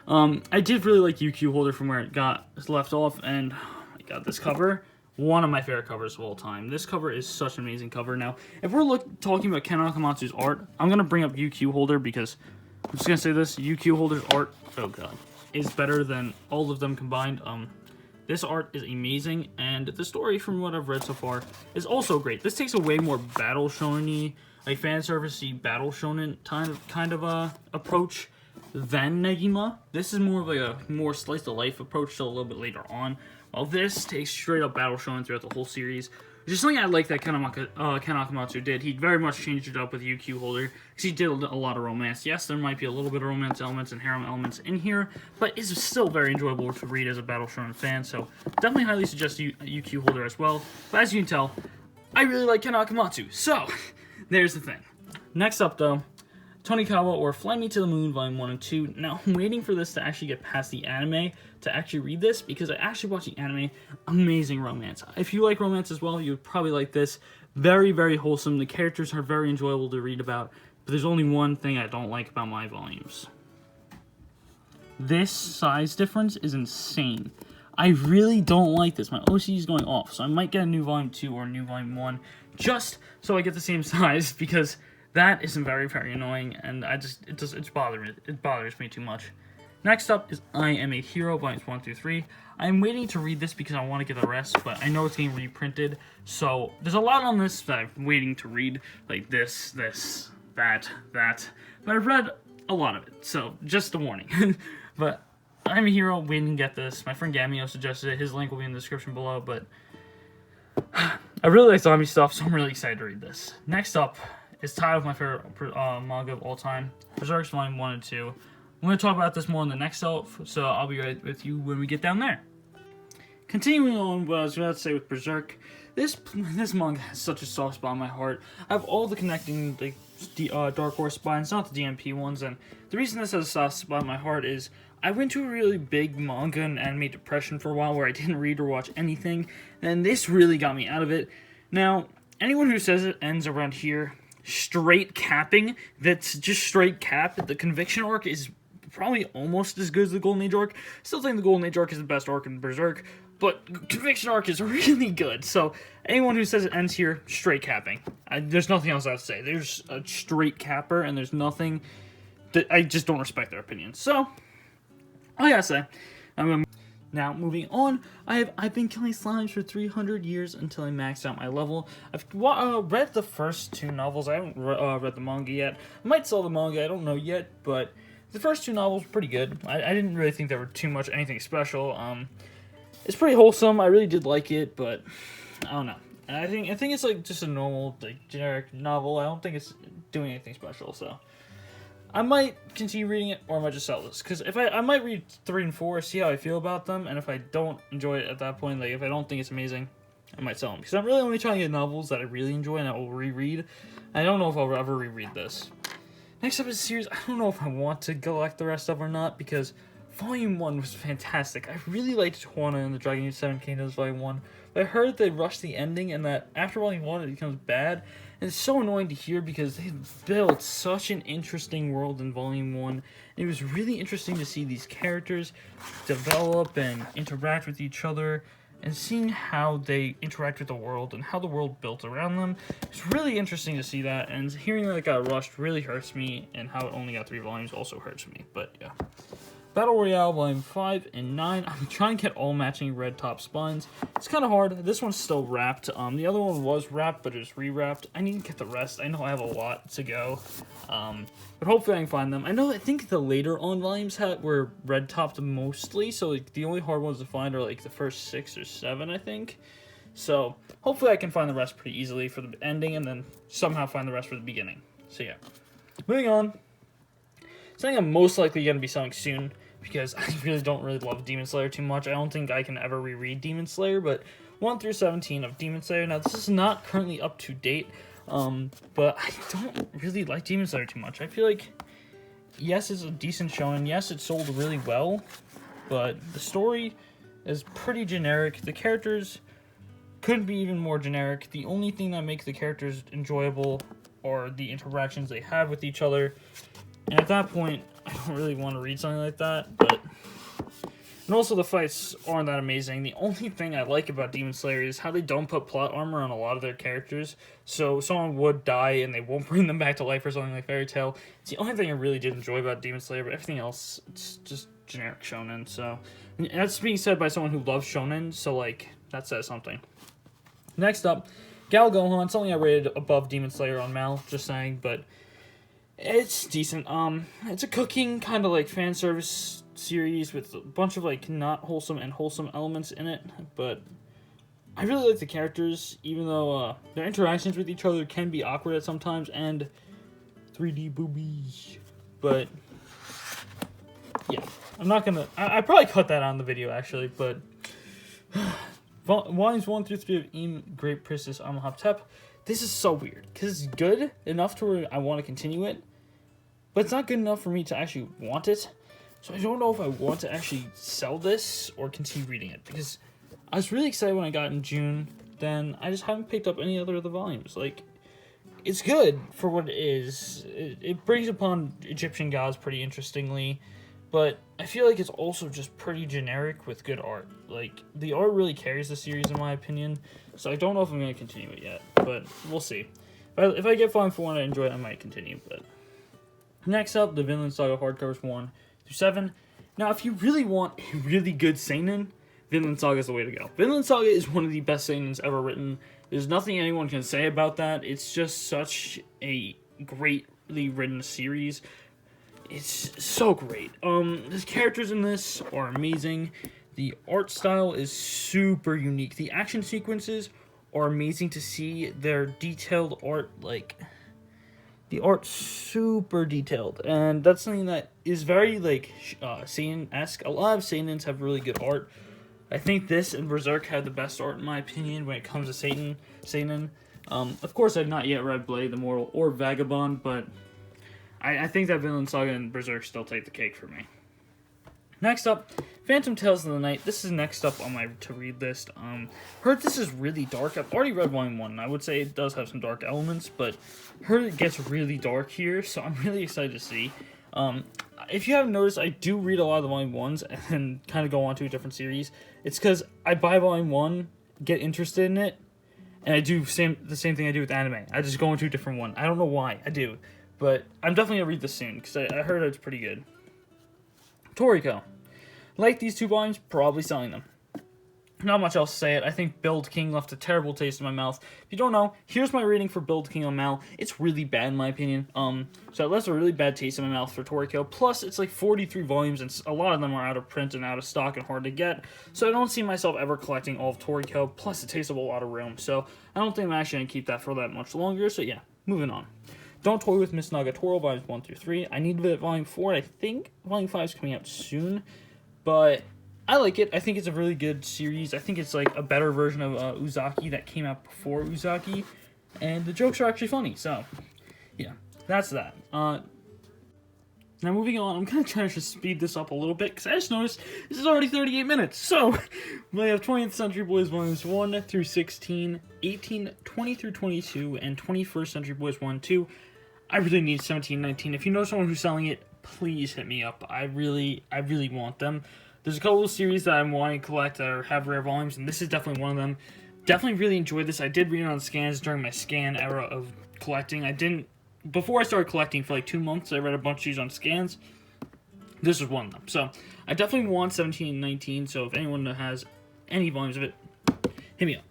I did really like UQ Holder from where it got left off, and I got this cover. one of my favorite covers of all time. This cover is such an amazing cover. Now, if we're talking about Ken Akamatsu's art, I'm going to bring up UQ Holder because I'm just going to say this. UQ Holder's art, oh god, is better than all of them combined. This art is amazing, and the story, from what I've read so far, is also great. This takes a way more battle shonen-y, like fan service-y battle shonen kind of approach than Negima. This is more of like a more slice of life approach till a little bit later on, while this takes straight up battle shonen throughout the whole series. Which is something I like that Ken Akamatsu did. He very much changed it up with UQ Holder, because he did a lot of romance. Yes, there might be a little bit of romance elements and harem elements in here, but it's still very enjoyable to read as a battle shonen fan, so definitely highly suggest UQ Holder as well. But as you can tell, I really like Ken Akamatsu, so there's the thing. Next up, though, Tonikawa or Fly Me to the Moon Volume 1 and 2. Now, I'm waiting for this to actually get past the anime to actually read this, because I actually watched the anime. Amazing romance. If you like romance as well, you would probably like this. Very, very wholesome. The characters are very enjoyable to read about, but there's only one thing I don't like about my volumes. This size difference is insane. I really don't like this. My OC is going off, so I might get a new Volume 2 or a new Volume 1, just so I get the same size, because that is very, very annoying, and it bothers me too much. Next up is I Am a Hero, Volumes 1 through 3. I'm waiting to read this because I want to get the rest, but I know it's getting reprinted, so there's a lot on this that I'm waiting to read, like this, that, but I've read a lot of it, so just a warning. But I'm a Hero, waiting to get this. My friend Gamio suggested it. His link will be in the description below, but I really like zombie stuff, so I'm really excited to read this. Next up is tied with my favorite manga of all time, Berserk's Volume 1 and 2. I'm going to talk about this more in the next self, so I'll be right with you when we get down there. Continuing on what I was about to say with Berserk, this manga has such a soft spot in my heart. I have all the connecting Dark Horse spines, not the DMP ones, and the reason this has a soft spot in my heart is I went to a really big manga and anime depression for a while where I didn't read or watch anything, and this really got me out of it. Now, anyone who says it ends around here, straight capping, that's just straight cap, the Conviction arc is probably almost as good as the Golden Age arc. Still think the Golden Age arc is the best arc in Berserk, but Conviction arc is really good. So anyone who says it ends here, straight capping. There's nothing else I have to say. There's a straight capper, and there's nothing that I just don't respect their opinion. So I gotta say, now, moving on, I've been killing slimes for 300 years until I maxed out my level. I've read the first two novels. I haven't read the manga yet. I might sell the manga, I don't know yet, but the first two novels were pretty good. I didn't really think they were too much anything special. It's pretty wholesome. I really did like it, but I don't know. And I think it's like just a normal, like, generic novel. I don't think it's doing anything special, so I might continue reading it, or I might just sell this. Because if I might read 3 and 4, see how I feel about them, and if I don't enjoy it at that point, like if I don't think it's amazing, I might sell them. Because I'm really only trying to get novels that I really enjoy and I will reread. I don't know if I'll ever reread this. Next up is a series I don't know if I want to collect the rest of or not, because Volume 1 was fantastic. I really liked Juana and the Dragon Age 7 Kingdoms Volume 1, but I heard they rushed the ending and that after Volume 1 it becomes bad. And it's so annoying to hear because they built such an interesting world in Volume 1. And it was really interesting to see these characters develop and interact with each other, and seeing how they interact with the world and how the world built around them. It's really interesting to see that, and hearing that it got rushed really hurts me, and how it only got 3 volumes also hurts me, but yeah. Battle Royale Volume 5 and 9. I'm trying to get all matching red top spines. It's kind of hard. This one's still wrapped. The other one was wrapped, but it's re-wrapped. I need to get the rest. I know I have a lot to go, but hopefully I can find them. I think the later on volumes were red topped mostly, so like the only hard ones to find are like the first 6 or 7, I think. So hopefully I can find the rest pretty easily for the ending, and then somehow find the rest for the beginning. So yeah. Moving on. Something I'm most likely going to be selling soon, because I don't really love Demon Slayer too much. I don't think I can ever reread Demon Slayer, but 1 through 17 of Demon Slayer. Now, this is not currently up to date, but I don't really like Demon Slayer too much. I feel like, yes, it's a decent show, and yes, it sold really well, but the story is pretty generic. The characters couldn't be even more generic. The only thing that makes the characters enjoyable are the interactions they have with each other, and at that point, I don't really want to read something like that, but And also, the fights aren't that amazing. The only thing I like about Demon Slayer is how they don't put plot armor on a lot of their characters. So, someone would die and they won't bring them back to life or something like Fairy Tail. It's the only thing I really did enjoy about Demon Slayer, but everything else, it's just generic shonen. So, and that's being said by someone who loves shonen, so, like, that says something. Next up, Gal Gohan, something I rated above Demon Slayer on Mal, just saying, but it's decent. It's a cooking, kind of like fan service series with a bunch of like not wholesome and wholesome elements in it, but I really like the characters, even though their interactions with each other can be awkward at sometimes, and 3D boobies. But yeah, I'm not gonna. I probably cut that on the video actually, but volumes 1 through 3 of Im Great Princess Amahotep. This is so weird because it's good enough to where I want to continue it, but it's not good enough for me to actually want it. So I don't know if I want to actually sell this or continue reading it, because I was really excited when I got it in June, then I just haven't picked up any other of the volumes. Like, it's good for what it is. It brings upon Egyptian gods pretty interestingly, but I feel like it's also just pretty generic with good art. Like, the art really carries the series in my opinion, so I don't know if I'm going to continue it yet, but we'll see. If I get Volume 4 and I enjoy it, I might continue, but... Next up, the Vinland Saga hardcovers 1 through 7. Now, if you really want a really good seinen, Vinland Saga is the way to go. Vinland Saga is one of the best seinens ever written. There's nothing anyone can say about that. It's just such a greatly written series. It's so great. The characters in this are amazing. The art style is super unique. The action sequences are amazing to see. Their detailed art, like... The art's super detailed, and that's something that is very, like, seinen-esque. A lot of seinens have really good art. I think this and Berserk had the best art, in my opinion, when it comes to seinen. Of course, I've not yet read Blade, the Mortal, or Vagabond, but I think that Vinland Saga and Berserk still take the cake for me. Next up, Phantom Tales of the Night. This is next up on my to-read list. Heard this is really dark. I've already read Volume 1, and I would say it does have some dark elements, but heard it gets really dark here, so I'm really excited to see. If you haven't noticed, I do read a lot of the Volume 1s and kind of go on to a different series. It's because I buy Volume 1, get interested in it, and I do the same thing I do with anime. I just go into a different one. I don't know why. I do. But I'm definitely going to read this soon, because I heard it's pretty good. Toriko. Like these 2 volumes, probably selling them. Not much else to say it. I think Build King left a terrible taste in my mouth. If you don't know, here's my rating for Build King on Mal. It's really bad in my opinion. So it left a really bad taste in my mouth for Toriko. Plus, it's like 43 volumes, and a lot of them are out of print and out of stock and hard to get. So I don't see myself ever collecting all of Toriko. Plus, it takes up a lot of room. So I don't think I'm actually going to keep that for that much longer. So yeah, moving on. Don't Toy with Miss Nagatoro, volumes 1 through 3. I need to visit volume 4. I think volume 5 is coming out soon. But I like it. I think it's a really good series. I think it's like a better version of Uzaki that came out before Uzaki. And the jokes are actually funny. So, yeah, that's that. Now moving on, I'm going to try to just speed this up a little bit, because I just noticed this is already 38 minutes. So, we have 20th Century Boys volumes 1 through 16, 18, 20 through 22, and 21st Century Boys 1, 2. I really need 17, 19. If you know someone who's selling it, please hit me up. I really want them. There's a couple of series that I'm wanting to collect that have rare volumes, and this is definitely one of them. Definitely really enjoyed this. I did read it on scans during my scan era of collecting. Before I started collecting for like 2 months, I read a bunch of these on scans. This was one of them. So, I definitely want 17 and 19, so if anyone has any volumes of it, hit me up.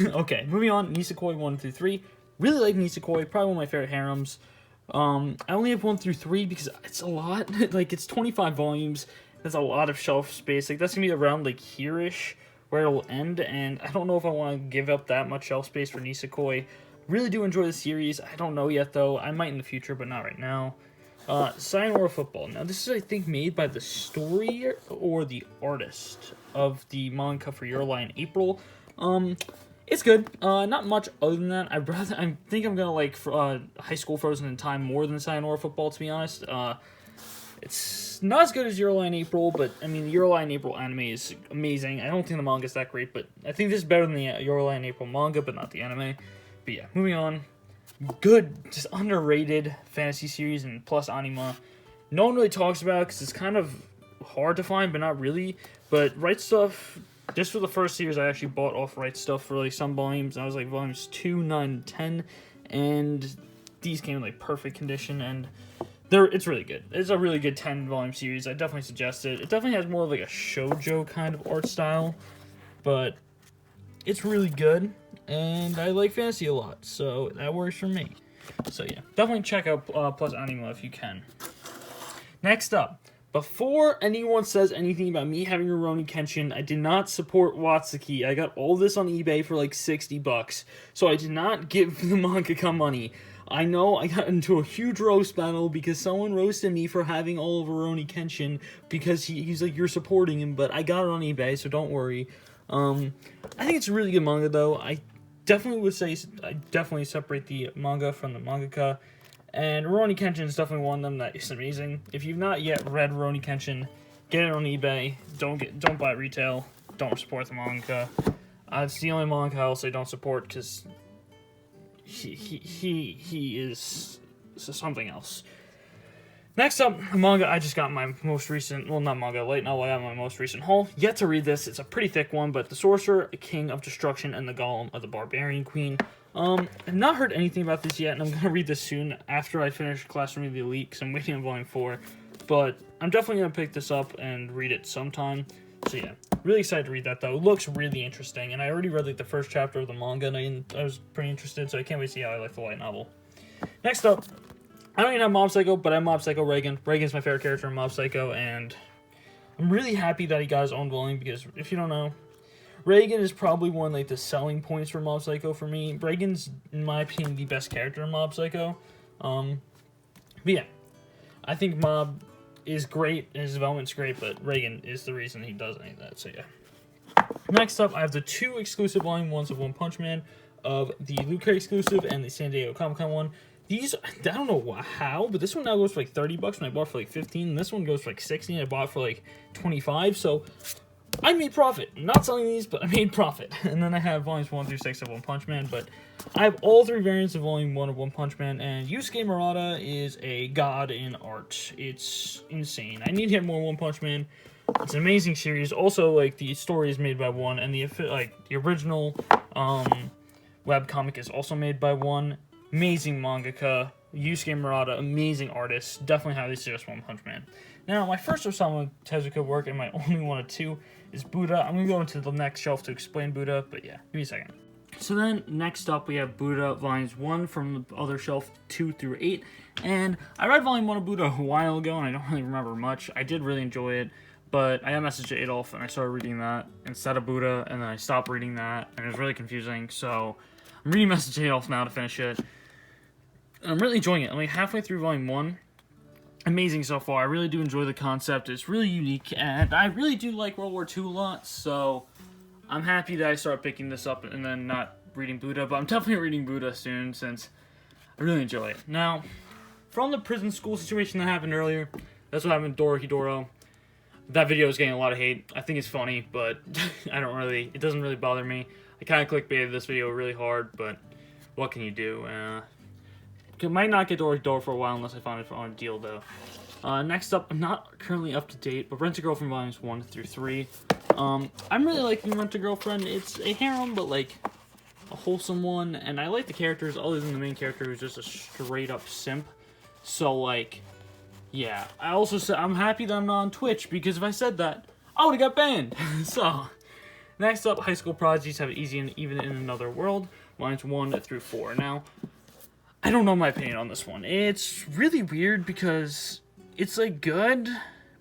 Okay, moving on, Nisekoi 1 through 3. Really like Nisekoi, probably one of my favorite harems. I only have 1 through 3 because it's a lot. Like, it's 25 volumes. There's a lot of shelf space. Like, that's going to be around, like, here-ish where it'll end. And I don't know if I want to give up that much shelf space for Nisekoi. Really do enjoy the series. I don't know yet, though. I might in the future, but not right now. Cyanural Football. Now, this is, I think, made by the story or the artist of the manga for Your Lie in April. It's good. Not much other than that. I think I'm gonna like High School Frozen in Time more than Cyanural Football, to be honest. It's not as good as Your Lie in April, but I mean, Your Lie in April anime is amazing. I don't think the manga is that great, but I think this is better than the Your Lie in April manga, but not the anime. But yeah, moving on. Good, just underrated fantasy series and plus anime. No one really talks about it because it's kind of hard to find, but not really. But Right Stuff, just for the first series, I actually bought off Right Stuff for like some volumes. I was like volumes 2, 9, and 10, and these came in like perfect condition, and it's really good. It's a really good 10-volume series. I definitely suggest it. It definitely has more of like a shoujo kind of art style, but it's really good, and I like fantasy a lot, so that works for me. So yeah, definitely check out Plus Anima if you can. Next up, before anyone says anything about me having Rurouni Kenshin, I did not support Watsuki. I got all this on eBay for like $60, so I did not give the mangaka money. I know I got into a huge roast battle because someone roasted me for having all of Rurouni Kenshin because he's like, you're supporting him, but I got it on eBay, so don't worry. I think it's a really good manga, though. I definitely would say I definitely separate the manga from the mangaka, and Rurouni Kenshin is definitely one of them that is amazing. If you've not yet read Rurouni Kenshin, get it on eBay. Don't buy it retail. Don't support the manga. It's the only manga I'll say don't support because he is something else. Next up, a manga I just got my most recent, well, not manga, light novel. I got my most recent haul. Yet to read this. It's a pretty thick one, but The Sorcerer, King of Destruction, and the Golem of the Barbarian Queen. I've not heard anything about this yet, and I'm going to read this soon after I finish Classroom of the Elite, because I'm waiting on Volume 4. But I'm definitely going to pick this up and read it sometime. So yeah, really excited to read that, though. It looks really interesting, and I already read like the first chapter of the manga, and I was pretty interested, so I can't wait to see how I like the light novel. Next up, I don't even have Mob Psycho, but I have Mob Psycho Reagan. Reagan's my favorite character in Mob Psycho, and I'm really happy that he got his own volume, because if you don't know, Reagan is probably one of like the selling points for Mob Psycho for me. Reagan's, in my opinion, the best character in Mob Psycho. But yeah, I think Mob is great, and his development's great, but Reagan is the reason he does any of that, so yeah. Next up, I have the 2 exclusive volume 1s of One Punch Man, of the Luke Cage exclusive and the San Diego Comic-Con one. These, I don't know how, but this one now goes for like $30 when I bought it for like $15, and this one goes for like $60 and I bought it for like $25, so I made profit. I'm not selling these, but I made profit. And then I have volumes 1 through 6 of One Punch Man, but I have all 3 variants of volume 1 of One Punch Man, and Yusuke Murata is a god in art. It's insane. I need to get more One Punch Man. It's an amazing series. Also, like, the story is made by One, and the original webcomic is also made by One. Amazing mangaka, Yusuke Murata, amazing artist. Definitely highly suggest One Punch Man. Now, my first Osamu Tezuka work, and my only one of 2, is Buddha. I'm going to go into the next shelf to explain Buddha, but yeah, give me a second. So then, next up, we have Buddha Volumes 1 from the other shelf, 2 through 8. And I read Volume 1 of Buddha a while ago, and I don't really remember much. I did really enjoy it, but I got a message to Adolf, and I started reading that instead of Buddha, and then I stopped reading that, and it was really confusing, so I'm reading Message to Adolf now to finish it. And I'm really enjoying it. I'm like halfway through Volume 1. Amazing so far. I really do enjoy the concept. It's really unique, and I really do like World War II a lot, so I'm happy that I start picking this up and then not reading Buddha, but I'm definitely reading Buddha soon since I really enjoy it. Now, from the prison school situation that happened earlier, that's what happened with Dororo. That video is getting a lot of hate. I think it's funny, but it doesn't really bother me. I kind of clickbaited this video really hard, but what can you do? I might not get Dororo for a while unless I find it on a deal, though. Next up, I'm not currently up to date, but Rent-A-Girlfriend Volumes 1 through 3. I'm really liking Rent-A-Girlfriend. It's a harem, but like a wholesome one, and I like the characters other than the main character who's just a straight-up simp. So, like, yeah. I also said I'm happy that I'm not on Twitch, because if I said that, I would've got banned. So, next up, High School Prodigies Have It Easy and Even in Another World, Volumes 1 through 4. Now, I don't know my opinion on this one. It's really weird because it's, like, good,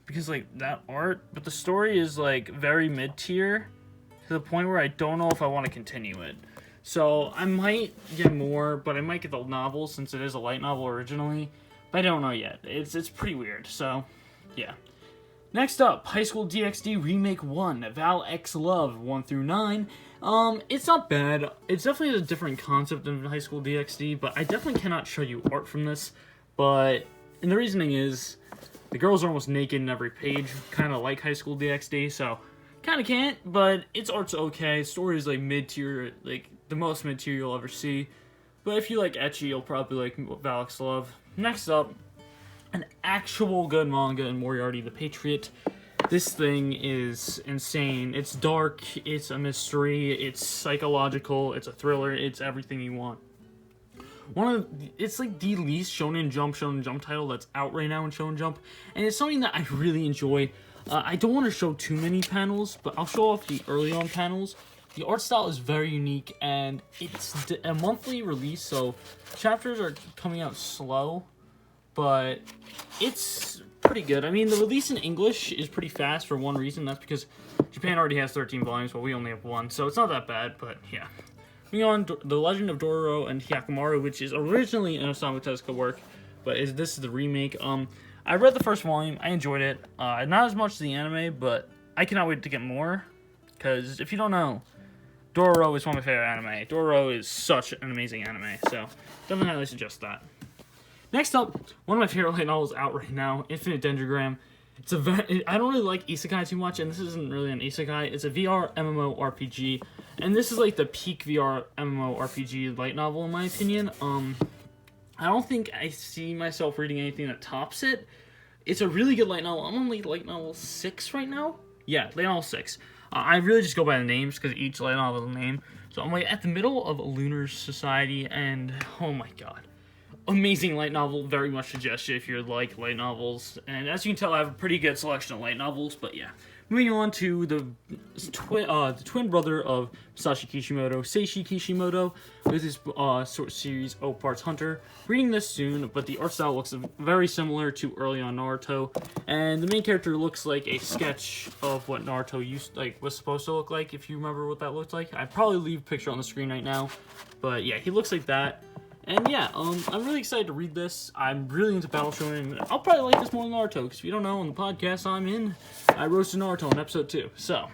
because, like, that art, but the story is, like, very mid-tier to the point where I don't know if I want to continue it. So, I might get more, but I might get the novel since it is a light novel originally, but I don't know yet. It's pretty weird, so, yeah. Next up, High School DxD Remake 1, Val X Love 1 through 9. It's not bad. It's definitely a different concept than High School DxD, but I definitely cannot show you art from this. And the reasoning is, the girls are almost naked in every page, kind of like High School DxD, so kind of can't, but its art's okay. Story is like mid-tier, like the most mid-tier you'll ever see. But if you like ecchi, you'll probably like Val X Love. Next up, an actual good manga in Moriarty the Patriot. This thing is insane. It's dark, it's a mystery, it's psychological, it's a thriller, it's everything you want. It's like the least Shonen Jump title that's out right now in Shonen Jump, and it's something that I really enjoy. I don't want to show too many panels, but I'll show off the early on panels. The art style is very unique, and it's a monthly release, so chapters are coming out slow, but it's pretty good. I mean, the release in English is pretty fast for one reason. That's because Japan already has 13 volumes, but we only have 1, so it's not that bad, but yeah. Moving on, The Legend of Doraro and Hiakumaru, which is originally an Osamu Tezuka work, but this is the remake. I read the first volume, I enjoyed it. Not as much as the anime, but I cannot wait to get more, because if you don't know, Doraro is one of my favorite anime. Doraro is such an amazing anime, so definitely highly suggest that. Next up, one of my favorite light novels out right now, Infinite Dendrogram. I don't really like isekai too much, and this isn't really an isekai. It's a VR MMORPG, and this is like the peak VR MMORPG light novel in my opinion. I don't think I see myself reading anything that tops it. It's a really good light novel. I'm on like light novel 6 right now. Yeah, light novel 6. I really just go by the names because each light novel has a name. So I'm like at the middle of Lunar Society, and oh my god. Amazing light novel, very much suggest it if you like light novels. And as you can tell, I have a pretty good selection of light novels, but yeah. Moving on to the twin brother of Masashi Kishimoto, Seishi Kishimoto, with his short series, Oh Parts Hunter. Reading this soon, but the art style looks very similar to early on Naruto. And the main character looks like a sketch of what Naruto was supposed to look like, if you remember what that looked like. I'd probably leave a picture on the screen right now. But yeah, he looks like that. And yeah, I'm really excited to read this. I'm really into Battle Shonen. I'll probably like this more than Naruto, because if you don't know, on the podcast I roasted Naruto in episode 2. So,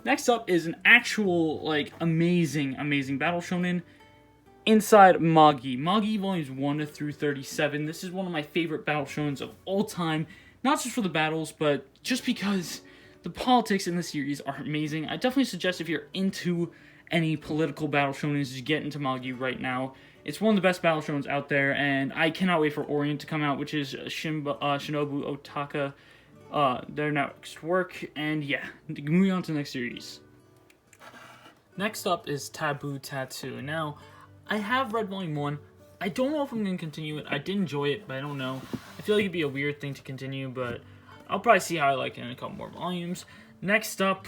next up is an actual, amazing Battle Shonen inside Magi. Magi volumes 1 through 37. This is one of my favorite Battle Shonens of all time. Not just for the battles, but just because the politics in the series are amazing. I definitely suggest if you're into any political Battle Shonens, just get into Magi right now. It's one of the best Battle Shonens out there, and I cannot wait for Orient to come out, which is Shinobu Otaka, their next work. And yeah, moving on to the next series. Next up is Taboo Tattoo. Now, I have read Volume 1. I don't know if I'm going to continue it. I did enjoy it, but I don't know. I feel like it'd be a weird thing to continue, but I'll probably see how I like it in a couple more volumes. Next up,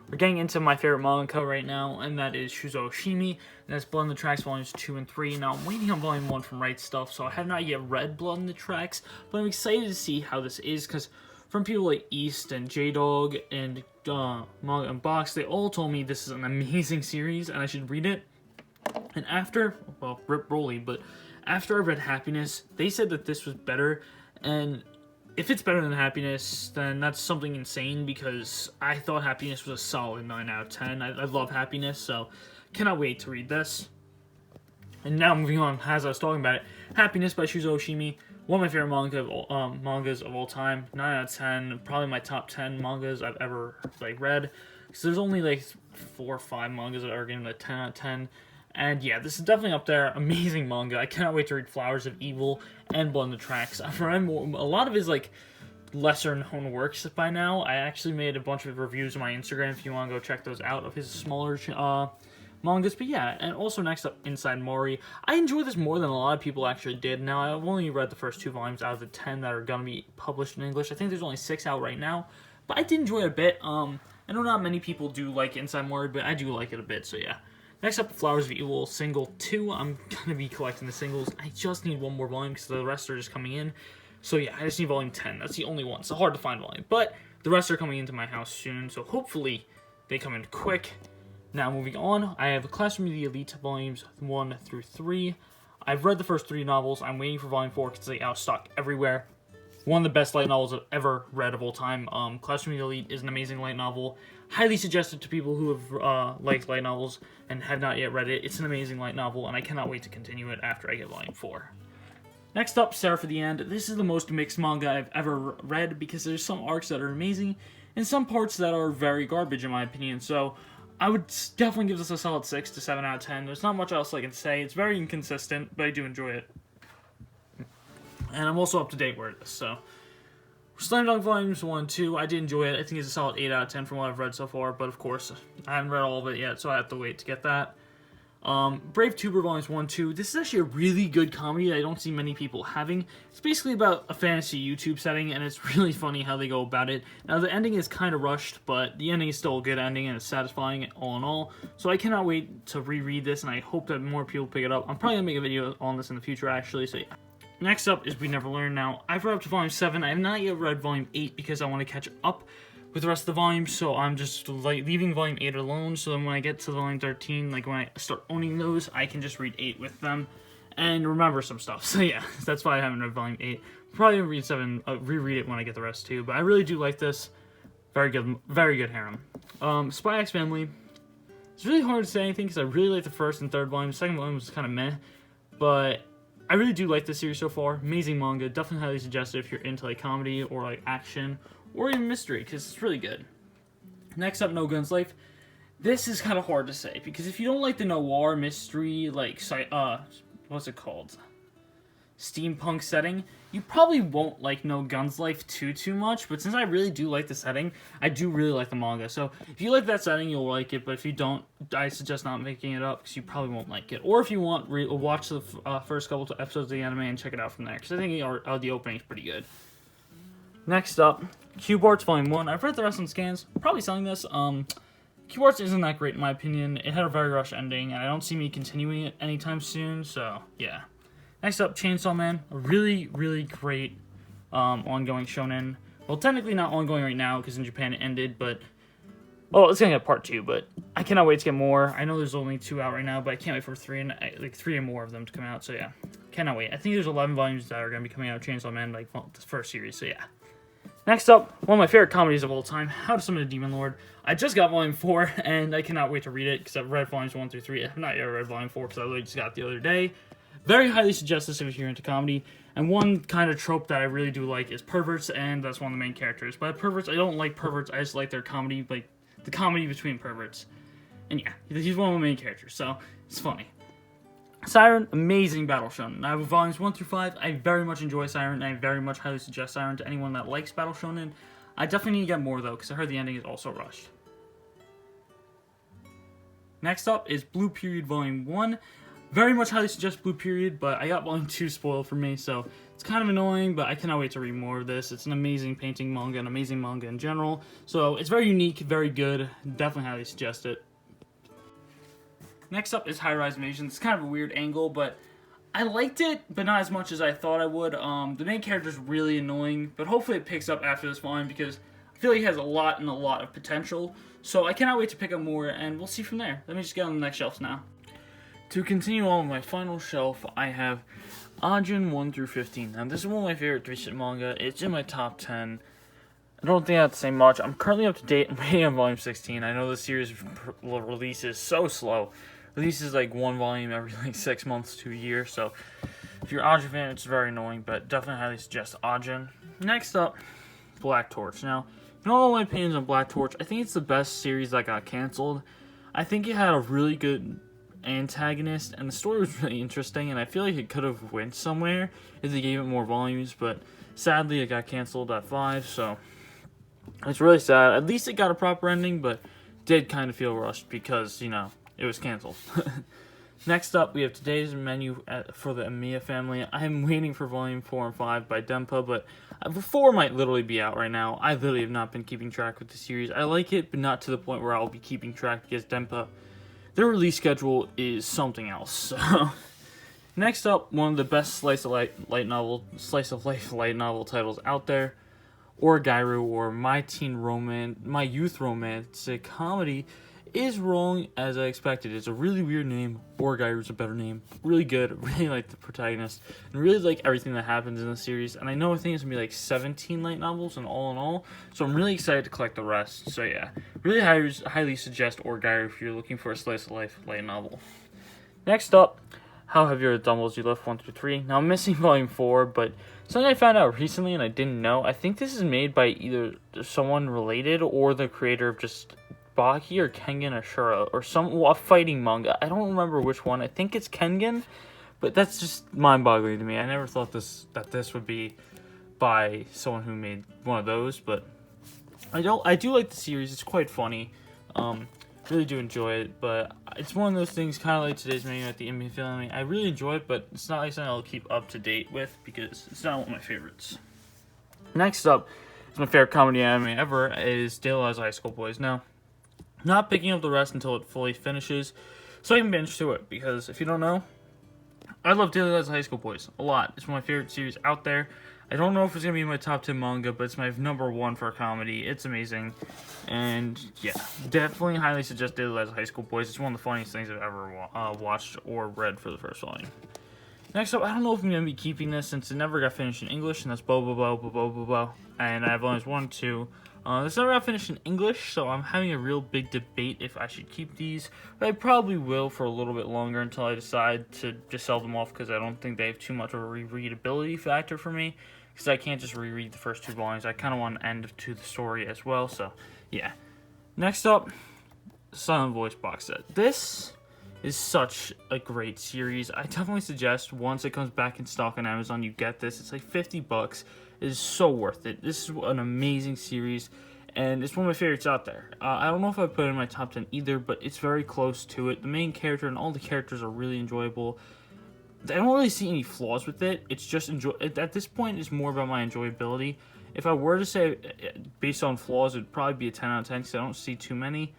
we're getting into my favorite manga right now, and that is Shizuoshimi, and that's Blood in the Tracks Volumes 2 and 3. Now, I'm waiting on Volume 1 from Right Stuff, so I have not yet read Blood in the Tracks, but I'm excited to see how this is, because from people like East and J-Dog and Manga and Box, they all told me this is an amazing series, and I should read it. And after, well, Rip Broly, but after I read Happiness, they said that this was better, and if it's better than Happiness, then that's something insane, because I thought Happiness was a solid 9 out of 10. I love Happiness, so cannot wait to read this. And now moving on, as I was talking about it, Happiness by Shizuoshimi, one of my favorite mangas of all time. 9 out of 10, probably my top 10 mangas I've ever read. Because there's only 4 or 5 mangas that are getting a 10 out of 10. And yeah, this is definitely up there. Amazing manga. I cannot wait to read Flowers of Evil and Blood in the Tracks. I've read a lot of his lesser known works by now. I actually made a bunch of reviews on my Instagram if you want to go check those out of his smaller mangas. But yeah, and also next up, Inside Mori. I enjoy this more than a lot of people actually did. Now, I've only read the first 2 volumes out of the 10 that are going to be published in English. I think there's only 6 out right now. But I did enjoy it a bit. I know not many people do like Inside Mori, but I do like it a bit, so yeah. Next up, Flowers of Evil, Single 2. I'm going to be collecting the singles. I just need 1 more volume because the rest are just coming in. So yeah, I just need Volume 10. That's the only one. It's a hard to find volume. But the rest are coming into my house soon, so hopefully they come in quick. Now, moving on, I have Classroom of the Elite Volumes 1 through 3. I've read the first 3 novels. I'm waiting for Volume 4 because they outstock everywhere. One of the best light novels I've ever read of all time. Classroom of the Elite is an amazing light novel. Highly suggested to people who have liked light novels and have not yet read it. It's an amazing light novel, and I cannot wait to continue it after I get Volume 4. Next up, Sarah for the End. This is the most mixed manga I've ever read because there's some arcs that are amazing and some parts that are very garbage in my opinion. So I would definitely give this a solid 6 to 7 out of 10. There's not much else I can say. It's very inconsistent, but I do enjoy it. And I'm also up to date with this, so Slam Dunk Volumes 1 and 2, I did enjoy it. I think it's a solid 8 out of 10 from what I've read so far, but of course, I haven't read all of it yet, so I have to wait to get that. Brave Tuber Volumes 1 and 2, this is actually a really good comedy that I don't see many people having. It's basically about a fantasy YouTube setting, and it's really funny how they go about it. Now, the ending is kind of rushed, but the ending is still a good ending, and it's satisfying all in all. So I cannot wait to reread this, and I hope that more people pick it up. I'm probably going to make a video on this in the future, actually, so yeah. Next up is We Never Learn. Now, I've read up to Volume 7. I have not yet read Volume 8 because I want to catch up with the rest of the volumes, so I'm just like leaving Volume 8 alone, so then when I get to Volume 13, like when I start owning those, I can just read 8 with them and remember some stuff. So yeah, that's why I haven't read Volume 8. Probably gonna read 7, reread it when I get the rest too, but I really do like this. Very good harem. Spy X Family. It's really hard to say anything because I really like the first and third volume. The second volume was kind of meh, but I really do like this series so far. Amazing manga. Definitely highly suggested if you're into like comedy or like action or even mystery, because it's really good. Next up, No Guns Life. This is kind of hard to say because if you don't like the noir mystery, like what's it called, steampunk setting, you probably won't like No Guns Life too much. But since I really do like the setting, I do really like the manga. So if you like that setting, you'll like it. But if you don't, I suggest not making it up because you probably won't like it. Or if you want, watch the first couple of episodes of the anime and check it out from there, because I think the opening is pretty good. Next up, Cube Arts Volume 1. I've read the rest on scans. Probably selling this. Cube Arts isn't that great in my opinion. It had a very rushed ending, and I don't see me continuing it anytime soon, so yeah. Next up, Chainsaw Man. A really great ongoing shonen. Well, technically not ongoing right now, because in Japan it ended, but... Well, it's going to get part 2, but I cannot wait to get more. I know there's only 2 out right now, but I can't wait for 3 or more of them to come out, so yeah. Cannot wait. I think there's 11 volumes that are going to be coming out of Chainsaw Man, like, the first series, so yeah. Next up, one of my favorite comedies of all time, How to Summon a Demon Lord. I just got Volume 4, and I cannot wait to read it, because I've read Volumes 1 through 3. I have not yet read Volume 4, because I literally just got it the other day. Very highly suggest this if you're into comedy. And one kind of trope that I really do like is perverts, and that's one of the main characters. By perverts, I don't like perverts, I just like their comedy, like the comedy between perverts. And yeah, he's one of the main characters, so it's funny. Siren, amazing battle shonen. I have volumes 1 through 5. I very much enjoy Siren, and I very much highly suggest Siren to anyone that likes battle shonen. I definitely need to get more though, because I heard the ending is also rushed. Next up is Blue Period Volume 1. Very much highly suggest Blue Period, but I got Volume 2 spoiled for me, so it's kind of annoying, but I cannot wait to read more of this. It's an amazing painting manga, an amazing manga in general, so it's very unique, very good. Definitely highly suggest it. Next up is High Rise Invasion. It's kind of a weird angle, but I liked it, but not as much as I thought I would. The main character is really annoying, but hopefully it picks up after this volume, because I feel like it has a lot of potential, so I cannot wait to pick up more, and we'll see from there. Let me just get on the next shelves now. To continue on with my final shelf, I have Ajin 1 through 15. Now, this is one of my favorite recent manga. It's in my top 10. I don't think I have to say much. I'm currently up to date. I'm waiting on volume 16. I know the series release is so slow. Releases like one volume every like 6 months to a year. So, if you're an Ajin fan, it's very annoying, but definitely highly suggest Ajin. Next up, Black Torch. Now, you know all my opinions on Black Torch. I think it's the best series that got canceled. I think it had a really good antagonist, and the story was really interesting, and I feel like it could have went somewhere if they gave it more volumes, but sadly it got canceled at 5, so it's really sad. At least it got a proper ending, but did kind of feel rushed because, you know, it was canceled. Next up, we have today's menu for the Amiya family. I'm waiting for volume 4 and 5 by Denpa, but 4 might literally be out right now. I literally have not been keeping track with the series. I like it, but not to the point where I'll be keeping track, because Denpa, their release schedule is something else. So, next up, one of the best slice of life light novel titles out there, Orgairu, or My Youth Romantic Comedy, is wrong as I expected. It's a really weird name. Orgairu's a better name. Really good. Really like the protagonist, and really like everything that happens in the series. And I think it's gonna be like 17 light novels in all, so I'm really excited to collect the rest. So yeah, really highly suggest Orgairu if you're looking for a slice of life light novel. Next up, How Heavy Are the Dumbbells You Lift 1 through 3. Now I'm missing volume 4, but something I found out recently and I didn't know. I think this is made by either someone related or the creator of just Baki or Kengan Ashura, or a fighting manga. I don't remember which one. I think it's Kengan, but that's just mind-boggling to me. I never thought that this would be by someone who made one of those, but I do like the series. It's quite funny. Really do enjoy it, but it's one of those things kind of like today's menu at the NBA Family. I really enjoy it, but it's not like something I'll keep up to date with because it's not one of my favorites. Next up is my favorite comedy anime ever is Daily Lives of High School Boys. Now, not picking up the rest until it fully finishes, so I can binge to it, because if you don't know, I love Daily Lives of High School Boys a lot. It's one of my favorite series out there. I don't know if it's going to be my top 10 manga, but it's my number 1 for a comedy. It's amazing. And, yeah, definitely highly suggest Daily Lives of High School Boys. It's one of the funniest things I've ever watched or read for the first volume. Next up, I don't know if I'm going to be keeping this since it never got finished in English, and that's Bo. And I have volumes 1 and 2. This never got finished in English, so I'm having a real big debate if I should keep these. But I probably will for a little bit longer until I decide to just sell them off, because I don't think they have too much of a rereadability factor for me. Because I can't just reread the first 2 volumes. I kind of want an end to the story as well, so yeah. Next up, Silent Voice box set. This is such a great series. I definitely suggest once it comes back in stock on Amazon, you get this. It's like $50. It is so worth it. This is an amazing series, and it's one of my favorites out there. I don't know if I put it in my top 10 either, but it's very close to it. The main character and all the characters are really enjoyable. I don't really see any flaws with it. It's just at this point, it's more about my enjoyability. If I were to say based on flaws, it would probably be a 10 out of 10 because I don't see too many.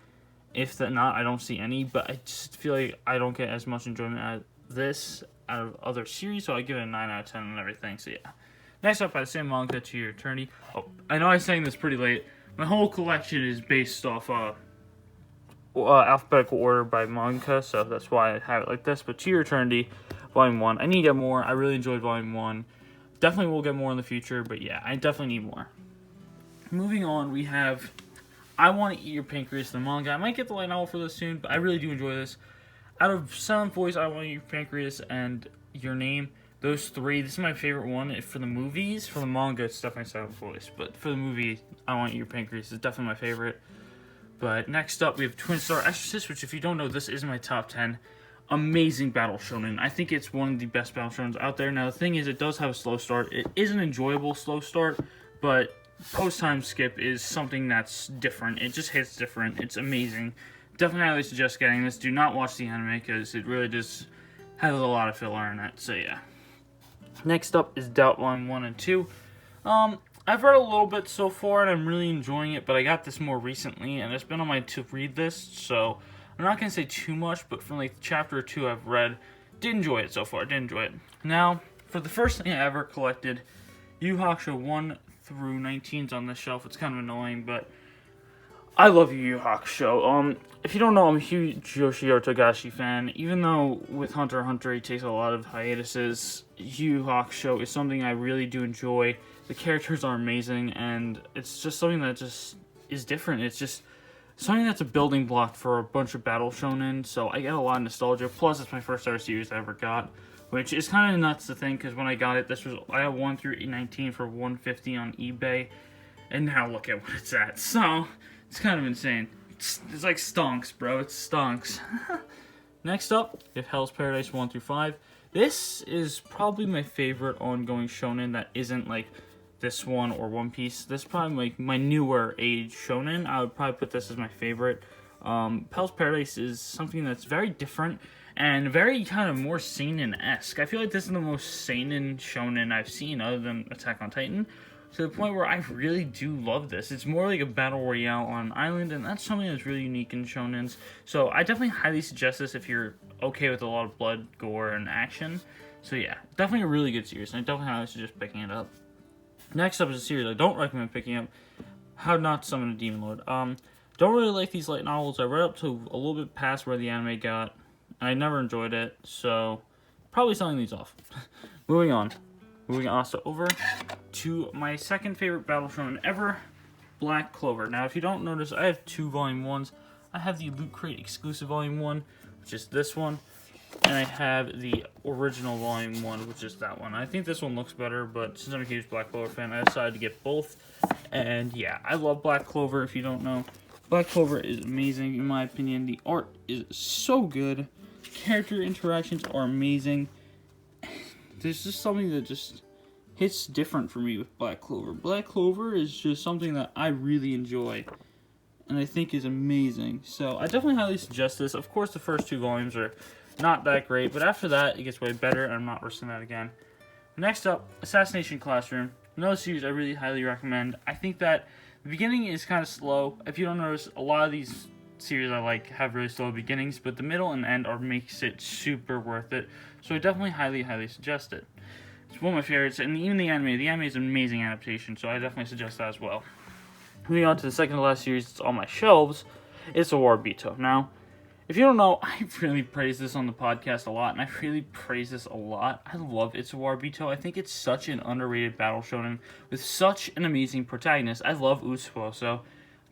If not, I don't see any. But I just feel like I don't get as much enjoyment out of this out of other series, so I give it a 9 out of 10 and everything. So yeah. Next up, by the same manga, To Your Eternity. Oh, I know I was saying this pretty late. My whole collection is based off alphabetical order by manga, so that's why I have it like this. But To Your Eternity, Volume 1. I need to get more. I really enjoyed Volume 1. Definitely will get more in the future, but yeah, I definitely need more. Moving on, we have I Want to Eat Your Pancreas, the manga. I might get the light novel for this soon, but I really do enjoy this. Out of Silent Voice, I Want to Eat Your Pancreas, and Your Name, those 3, this is my favorite one. For the movies, for the manga, it's definitely Silent Voice, but for the movie, I Want to Eat Your Pancreas is definitely my favorite. But next up, we have Twin Star Exorcist, which if you don't know, this is my top 10. Amazing battle shonen. I think it's one of the best battle shonens out there. Now, the thing is, it does have a slow start. It is an enjoyable slow start, but post-time skip is something that's different. It just hits different. It's amazing. Definitely highly suggest getting this. Do not watch the anime, because it really just has a lot of filler in it. So, yeah. Next up is Doubt Volume 1 and 2. I've read a little bit so far, and I'm really enjoying it, but I got this more recently, and it's been on my to-read list, so I'm not going to say too much, but from like chapter 2 I've read, did enjoy it so far, did enjoy it. Now, for the first thing I ever collected, Yu Yu Hakusho 1 through 19's on this shelf. It's kind of annoying, but I love Yu Yu Hakusho. If you don't know, I'm a huge Yoshihiro Togashi fan. Even though with Hunter x Hunter he takes a lot of hiatuses, Yu Yu Hakusho is something I really do enjoy. The characters are amazing, and it's just something that just is different. It's just something that's a building block for a bunch of battle shonen, so I get a lot of nostalgia. Plus, it's my first ever series I ever got, which is kind of nuts to think, because when I got it, I had 1 through 19 for $150 on eBay, and now look at what it's at. So it's kind of insane. It's like stonks, bro. It stonks. Next up, we have Hell's Paradise 1 through 5. This is probably my favorite ongoing shonen that isn't like this one or One Piece. This is probably like my newer age shonen. I would probably put this as my favorite. Hell's Paradise is something that's very different and very kind of more seinen-esque. I feel like this is the most seinen shonen I've seen other than Attack on Titan, to the point where I really do love this. It's more like a battle royale on an island, and that's something that's really unique in shonens. So I definitely highly suggest this if you're okay with a lot of blood, gore, and action. So yeah, definitely a really good series, and I definitely highly suggest picking it up. Next up is a series I don't recommend picking up, How Not to Summon a Demon Lord. Don't really like these light novels. I read up to a little bit past where the anime got. I never enjoyed it, so probably selling these off. Moving on also over to my second favorite battle shonen ever, Black Clover. Now, if you don't notice, I have 2 volume 1s. I have the Loot Crate exclusive volume 1, which is this one, and I have the original volume 1, which is that one. I think this one looks better, but since I'm a huge Black Clover fan, I decided to get both. And yeah, I love Black Clover. If you don't know, Black Clover is amazing in my opinion. The art is so good. Character interactions are amazing. There's just something that just hits different for me with Black Clover. Black Clover is just something that I really enjoy and I think is amazing. So I definitely highly suggest this. Of course, the first 2 volumes are not that great, but after that, it gets way better, and I'm not risking that again. Next up, Assassination Classroom. Another series I really highly recommend. I think that the beginning is kind of slow. If you don't notice, a lot of these series I like have really slow beginnings, but the middle and end makes it super worth it. So I definitely highly suggest it. It's one of my favorites, and even the anime. The anime is an amazing adaptation, so I definitely suggest that as well. Moving on to the second to last series that's on my shelves, it's Warabito. Now, if you don't know, I really praise this on the podcast a lot, and I really praise this a lot. I love It's Warabito. I think it's such an underrated battle shonen with such an amazing protagonist. I love Usuo, so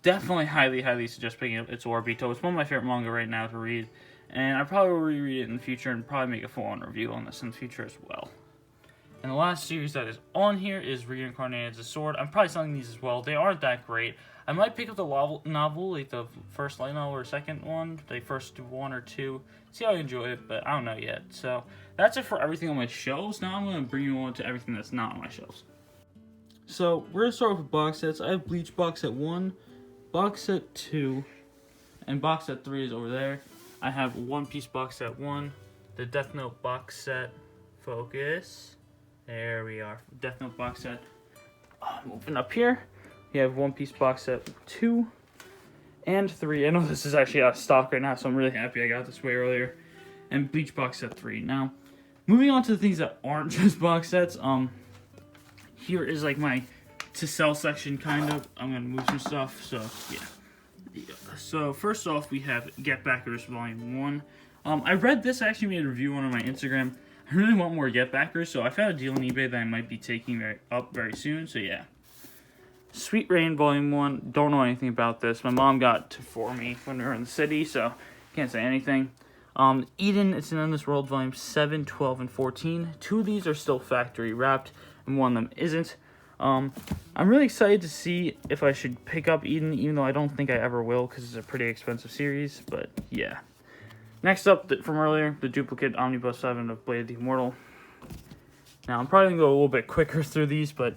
definitely highly suggest picking up It's Warabito. It's one of my favorite manga right now to read, and I probably will reread it in the future and probably make a full-on review on this in the future as well. And the last series that is on here is Reincarnated as a Sword. I'm probably selling these as well. They aren't that great. I might pick up the novel, like the first light novel or second one, the first 1 or 2. See how I enjoy it, but I don't know yet. So that's it for everything on my shelves. Now I'm going to bring you on to everything that's not on my shelves. So we're going to start off with box sets. I have Bleach box set 1, box set 2, and box set 3 is over there. I have One Piece box set 1, the Death Note box set, focus. There we are, Death Note box set. Moving up here, we have One Piece box set 2 and 3. I know this is actually out of stock right now, so I'm really happy I got this way earlier. And Bleach box set 3. Now, moving on to the things that aren't just box sets, here is like my to sell section, kind of. I'm gonna move some stuff, so yeah. So first off, we have Get Backers Volume 1. I read this, I actually made a review on my Instagram. I really want more Get Backers, so I found a deal on eBay that I might be taking up very soon, so yeah. Sweet Rain Volume 1, don't know anything about this. My mom got it for me when we were in the city, so can't say anything. Eden, It's an Endless World Volume 7, 12, and 14. 2 of these are still factory wrapped, and 1 of them isn't. I'm really excited to see if I should pick up Eden, even though I don't think I ever will, because it's a pretty expensive series, but yeah. Next up, from earlier, the duplicate Omnibus 7 of Blade of the Immortal. Now, I'm probably going to go a little bit quicker through these, but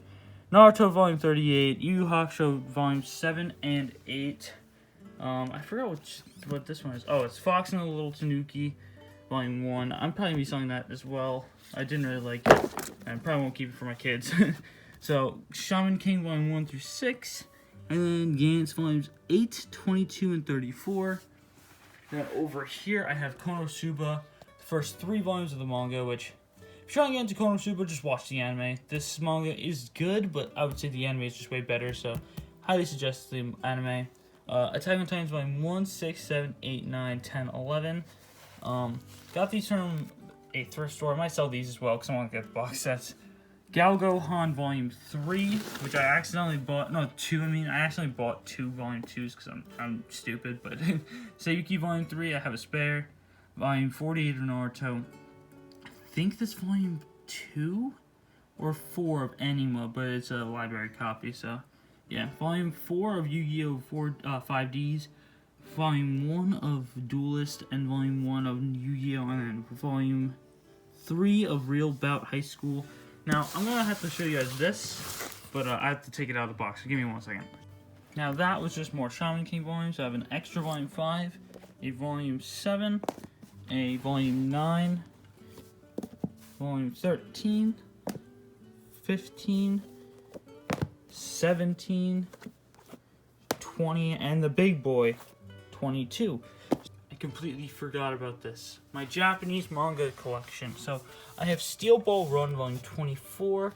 Naruto Volume 38, Yu Yu Hakusho Volume 7 and 8. I forgot what this one is. Oh, it's Fox and the Little Tanuki Volume 1. I'm probably going to be selling that as well. I didn't really like it, and I probably won't keep it for my kids. So, Shaman King Volume 1 through 6, and then Gantz Volumes 8, 22, and 34. Then over here, I have Konosuba, the first 3 volumes of the manga, which, if you're trying to get into Konosuba, just watch the anime. This manga is good, but I would say the anime is just way better, so highly suggest the anime. Attack on Titans Volume 1, 6, 7, 8, 9, 10, 11. Got these from a thrift store. I might sell these as well, because I want to get box sets. Galgohan Volume 3, which I accidentally bought, no, 2, I accidentally bought 2 Volume 2s because I'm stupid, but Sayuki Volume 3, I have a spare. Volume 48 of Naruto. I think this Volume 2 or 4 of Anima, but it's a library copy, so yeah. Volume 4 of Yu-Gi-Oh! 5Ds, Volume 1 of Duelist, and Volume 1 of Yu-Gi-Oh! And then Volume 3 of Real Bout High School. Now, I'm going to have to show you guys this, but I have to take it out of the box, so give me 1 second. Now, that was just more Shaman King volumes. I have an extra Volume 5, a Volume 7, a Volume 9, Volume 13, 15, 17, 20, and the big boy, 22. I completely forgot about this. My Japanese manga collection. So I have Steel Ball Run Volume 24.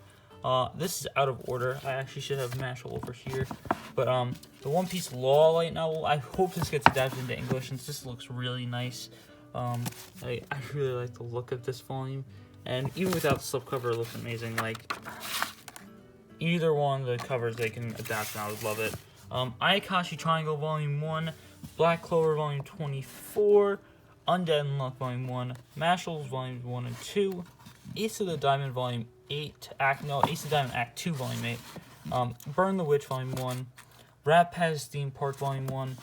This is out of order. I actually should have Mashal over here. But the One Piece Law light novel, I hope this gets adapted into English since this looks really nice. I really like the look of this volume. And even without the slipcover, it looks amazing. Like, either one of the covers they can adapt, and I would love it. Ayakashi Triangle Volume 1, Black Clover Volume 24, Undead Unluck Volume 1, Mashal's Volumes 1 and 2, Ace of the Diamond Volume 8, Ace of the Diamond Act 2 Volume 8, Burn the Witch Volume 1, Rat Paz Theme Park Volume 1,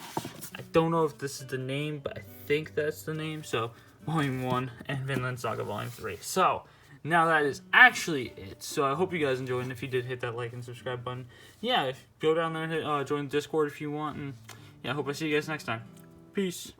I don't know if this is the name, but I think that's the name, so Volume 1, and Vinland Saga Volume 3. So, Now that is actually it. So I hope you guys enjoyed, and if you did, hit that like and subscribe button. Yeah, go down there and hit, join the Discord if you want, and yeah, I hope I see you guys next time. Peace.